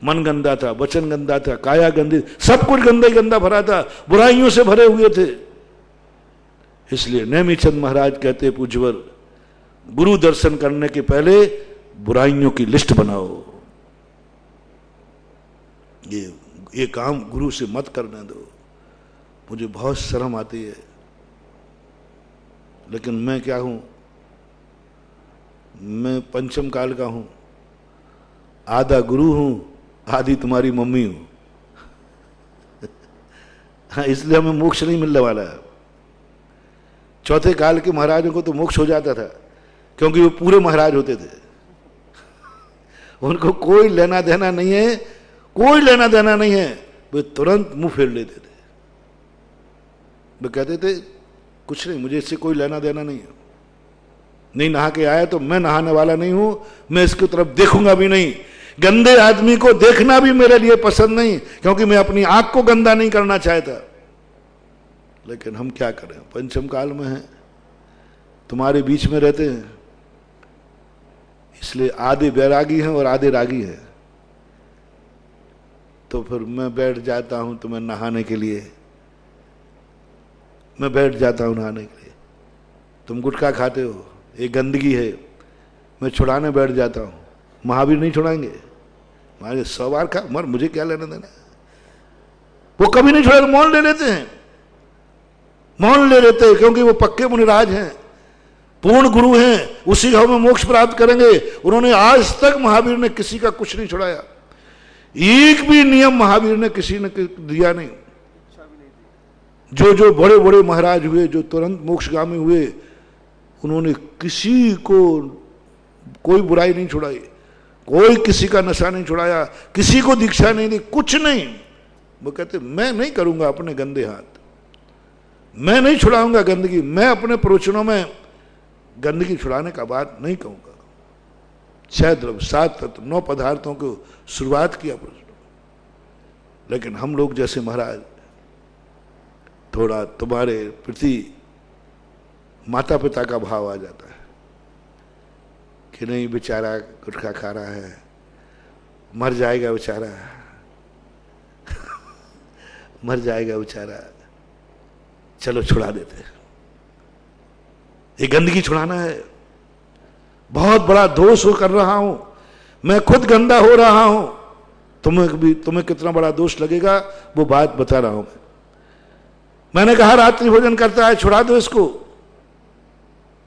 मन गंदा था, वचन गंदा था, काया गंदी, सब कुछ गंदा ही गंदा भरा था, बुराइयों से भरे हुए थे। इसलिए नेमीचंद महाराज कहते पूज्यवर, गुरु दर्शन करने के पहले बुराइयों की लिस्ट बनाओ। ये काम गुरु से मत करने दो। मुझे बहुत शर्म आती है, लेकिन मैं क्या हूं? मैं पंचम काल का हूं, आधा गुरु हूं, आधी तुम्हारी मम्मी हूं। हाँ, इसलिए हमें मोक्ष नहीं मिलने वाला है। चौथे काल के महाराजों को तो मोक्ष हो जाता था क्योंकि वो पूरे महाराज होते थे। उनको कोई लेना देना नहीं है, कोई लेना देना नहीं है। वे तुरंत मुंह फेर लेते थे। वे कहते थे कुछ नहीं, मुझे इससे कोई लेना देना नहीं है। नहीं नहा के आया तो मैं नहाने वाला नहीं हूं, मैं इसकी तरफ देखूंगा भी नहीं। गंदे आदमी को देखना भी मेरे लिए पसंद नहीं, क्योंकि मैं अपनी आंख को गंदा नहीं करना चाहता। लेकिन हम क्या करें, पंचम काल में हैं, तुम्हारे बीच में रहते हैं, इसलिए आधे बैरागी हैं और आधे रागी हैं। तो फिर मैं बैठ जाता हूं तुम्हें नहाने के लिए, मैं बैठ जाता हूं नहाने के लिए। तुम गुटखा खाते हो, ये गंदगी है, मैं छुड़ाने बैठ जाता हूं। महावीर नहीं छुड़ाएंगे, महावीर 100 बार खा, मर मुझे क्या लेना देना। वो कभी नहीं छुड़ाए, मौन ले लेते हैं, मौन ले लेते हैं, क्योंकि वो पक्के मुनिराज हैं, पूर्ण गुरु हैं, उसी घाव में मोक्ष प्राप्त करेंगे। उन्होंने आज तक महावीर ने किसी का कुछ नहीं छुड़ाया, एक भी नियम महावीर ने किसी ने दिया नहीं। जो बड़े बड़े महाराज हुए, जो तुरंत मोक्षगामी हुए, उन्होंने किसी को कोई बुराई नहीं छुड़ाई, कोई किसी का नशा नहीं छुड़ाया, किसी को दीक्षा नहीं दी, कुछ नहीं। वो कहते मैं नहीं करूंगा अपने गंदे हाथ, मैं नहीं छुड़ाऊंगा गंदगी, मैं अपने प्रवचनों में गंदगी छुड़ाने का बात नहीं कहूंगा। 6 द्रव्य 7 तत्व 9 पदार्थों को शुरुआत किया प्रवचन। लेकिन हम लोग जैसे महाराज, थोड़ा तुम्हारे प्रति माता पिता का भाव आ जाता है कि नहीं बेचारा गुटखा खा रहा है, मर जाएगा बेचारा, मर जाएगा बेचारा, चलो छुड़ा देते हैं। ये गंदगी छुड़ाना है। बहुत बड़ा दोष हो कर रहा हूं, मैं खुद गंदा हो रहा हूं, तुम्हें कितना बड़ा दोष लगेगा वो बात बता रहा हूं। मैंने कहा रात्रि भोजन करता है, छुड़ा दो इसको।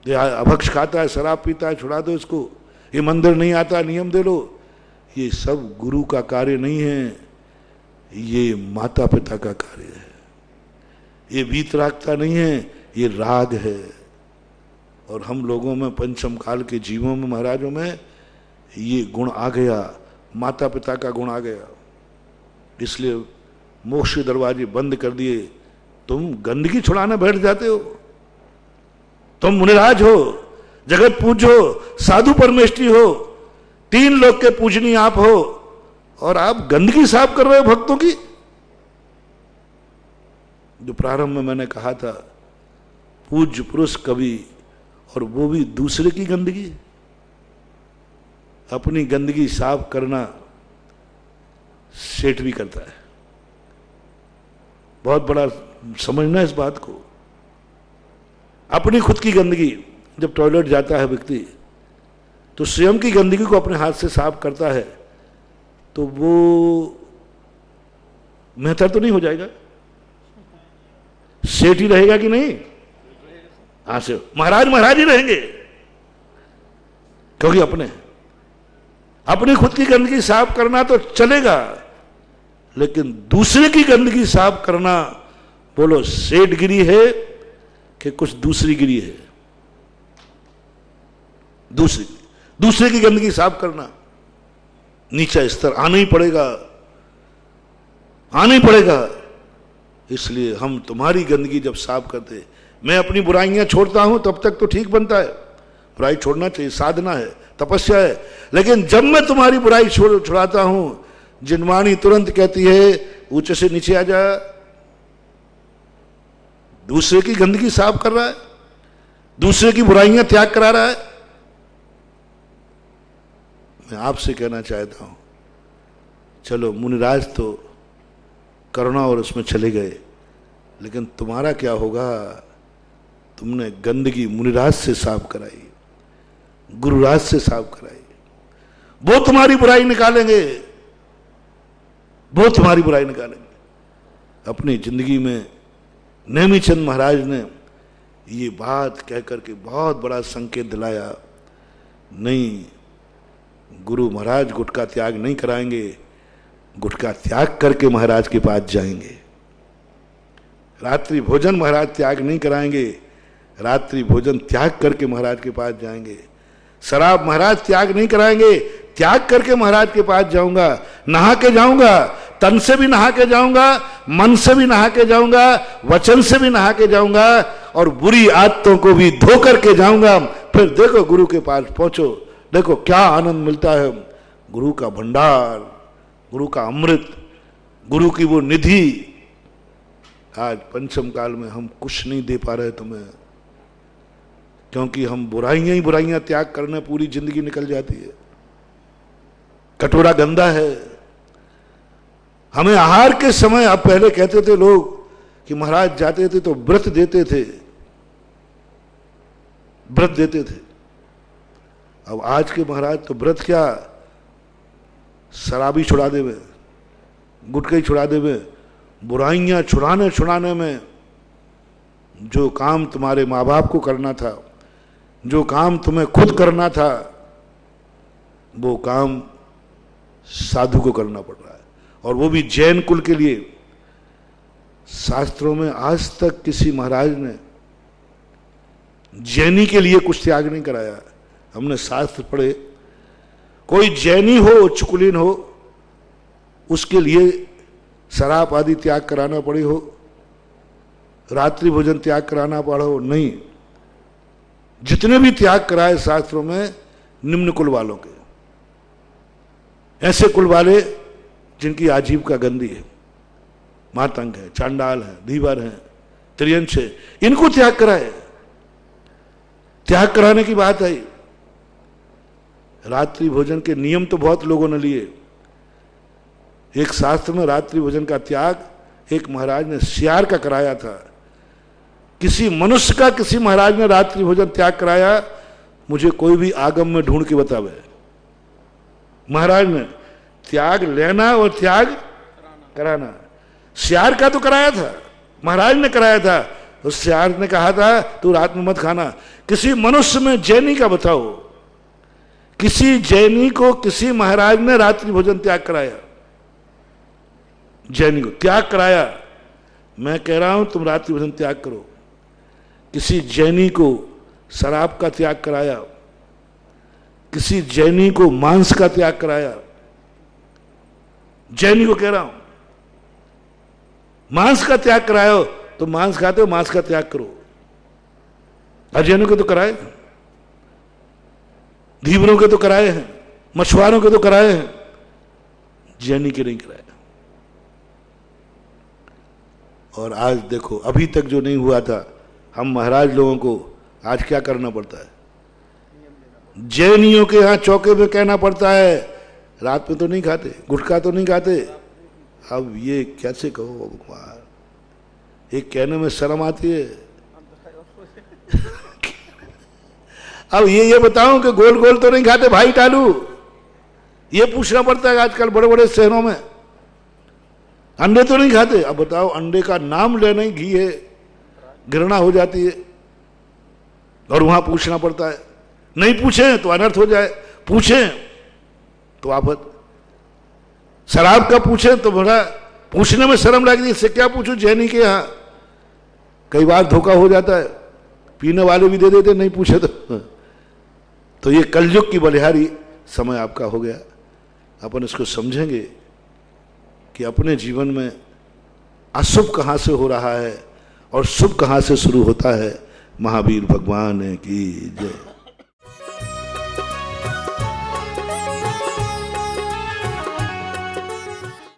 ये अभक्ष खाता है, शराब पीता है, छुड़ा दो इसको। ये मंदिर नहीं आता, नियम दे लो। ये सब गुरु का कार्य नहीं है, ये माता पिता का कार्य है। ये वीतरागता नहीं है, ये राग है। और हम लोगों में, पंचम काल के जीवों में, महाराजों में ये गुण आ गया। माता पिता का गुण आ गया, इसलिए मोक्ष के दरवाजे बंद कर दिए। तुम गंदगी छुड़ाने बैठ जाते हो। तुम मुनिराज हो, जगत पूज्य हो, साधु परमेष्ठी हो, 3 लोक के पूजनीय आप हो, और आप गंदगी साफ कर रहे हो भक्तों की। जो प्रारंभ में मैंने कहा था, पूज्य पुरुष कवि, और वो भी दूसरे की गंदगी। अपनी गंदगी साफ करना सेठ भी करता है। बहुत बड़ा समझना है इस बात को। अपनी खुद की गंदगी, जब टॉयलेट जाता है व्यक्ति तो स्वयं की गंदगी को अपने हाथ से साफ करता है, तो वो मेहतर तो नहीं हो जाएगा? सेठ ही रहेगा कि नहीं? हाँ, से महाराज महाराज ही रहेंगे, क्योंकि अपनी खुद की गंदगी साफ करना तो चलेगा, लेकिन दूसरे की गंदगी साफ करना, बोलो सेठगिरी है कि कुछ दूसरी गिरी है? दूसरे की गंदगी साफ करना नीचा स्तर, आना ही पड़ेगा। इसलिए हम तुम्हारी गंदगी जब साफ करते, मैं अपनी बुराइयां छोड़ता हूं तब तक तो ठीक बनता है, बुराई छोड़ना चाहिए, साधना है, तपस्या है। लेकिन जब मैं तुम्हारी बुराई छुड़ाता हूं, जिनवाणी तुरंत कहती है ऊंचे से नीचे आ जा। दूसरे की गंदगी साफ कर रहा है, दूसरे की बुराइयां त्याग करा रहा है। मैं आपसे कहना चाहता हूं, चलो मुनिराज तो करुणा और उसमें चले गए, लेकिन तुम्हारा क्या होगा? तुमने गंदगी मुनिराज से साफ कराई, गुरुराज से साफ कराई। वो तुम्हारी बुराई निकालेंगे, अपनी जिंदगी में नेमीचंद महाराज ने ये बात कहकर के बहुत बड़ा संकेत दिलाया, नहीं, गुरु महाराज गुटखा त्याग नहीं कराएंगे, गुटखा त्याग करके महाराज के पास जाएंगे। रात्रि भोजन महाराज त्याग नहीं कराएंगे, रात्रि भोजन त्याग करके महाराज के पास जाएंगे। शराब महाराज त्याग नहीं कराएंगे, त्याग करके महाराज के पास जाऊंगा। नहा के जाऊंगा, तन से भी नहा के जाऊंगा, मन से भी नहा के जाऊंगा, वचन से भी नहा के जाऊंगा, और बुरी आदतों को भी धो करके जाऊंगा। फिर देखो गुरु के पास पहुंचो, देखो क्या आनंद मिलता है। गुरु का भंडार, गुरु का अमृत, गुरु की वो निधि। आज पंचम काल में हम कुछ नहीं दे पा रहे तुम्हें, क्योंकि हम बुराइयां त्याग करने पूरी जिंदगी निकल जाती है। कटोरा गंदा है। हमें आहार के समय, अब पहले कहते थे लोग कि महाराज जाते थे तो व्रत देते थे, अब आज के महाराज तो व्रत क्या, शराबी छुड़ा देवे, गुटखा छुड़ा देवे। बुराइयां छुड़ाने में जो काम तुम्हारे माँ बाप को करना था, जो काम तुम्हें खुद करना था, वो काम साधु को करना पड़ रहा है, और वो भी जैन कुल के लिए। शास्त्रों में आज तक किसी महाराज ने जैनी के लिए कुछ त्याग नहीं कराया। हमने शास्त्र पढ़े, कोई जैनी हो, उच्च कुलीन हो, उसके लिए शराब आदि त्याग कराना पड़े हो, रात्रि भोजन त्याग कराना पड़ा हो, नहीं। जितने भी त्याग कराए शास्त्रों में निम्न कुल वालों के, ऐसे कुल वाले जिनकी आजीविका गंदी है, मातंग है, चांडाल है, धीवर है, त्रियंश है, इनको त्याग कराए। त्याग कराने की बात आई। रात्रि भोजन के नियम तो बहुत लोगों ने लिए। एक शास्त्र में रात्रि भोजन का त्याग एक महाराज ने सियार का कराया था। किसी मनुष्य का किसी महाराज ने रात्रि भोजन त्याग कराया, मुझे कोई भी आगम में ढूंढ के बतावे। महाराज ने त्याग लेना और त्याग कराना, सियार का तो कराया था, महाराज ने कराया था। उस सियार ने कहा था तू रात में मत खाना। किसी मनुष्य में जैनी का बताओ, किसी जैनी को किसी महाराज ने रात्रि भोजन त्याग कराया? जैनी को त्याग कराया। मैं कह रहा हूं तुम रात्रि भोजन त्याग करो। किसी जैनी को शराब का त्याग कराया, किसी जैनी को मांस का त्याग कराया, जैनी को कह रहा हूं, मांस का त्याग कराए हो तो मांस खाते हो, मांस का त्याग करो। अजैनों के तो कराए, धीवरों के तो कराए हैं, मछुआरों के तो कराए हैं, जैनी के नहीं कराए। और आज देखो, अभी तक जो नहीं हुआ था, हम महाराज लोगों को आज क्या करना पड़ता है? जैनियों के यहां चौके पे कहना पड़ता है रात में तो नहीं खाते, गुटखा तो नहीं खाते। अब ये कैसे कहो भगवान, एक कहने में शर्म आती है। अब ये बताऊं कि गोल गोल तो नहीं खाते भाई टालू, ये पूछना पड़ता है आजकल बड़े बड़े शहरों में। अंडे तो नहीं खाते, अब बताओ, अंडे का नाम लेना ही घी है, घृणा हो जाती है। और वहां पूछना पड़ता है, नहीं पूछे तो अनर्थ हो जाए, पूछे तो आफत। शराब का पूछे तो बड़ा पूछने में शर्म लगती है, इससे क्या पूछूं जैनी के यहां। कई बार धोखा हो जाता है, पीने वाले भी दे देते नहीं पूछे तो ये कलयुग की बलिहारी समय आपका हो गया। अपन इसको समझेंगे कि अपने जीवन में अशुभ कहां से हो रहा है और शुभ कहां से शुरू होता है। महावीर भगवान की जय।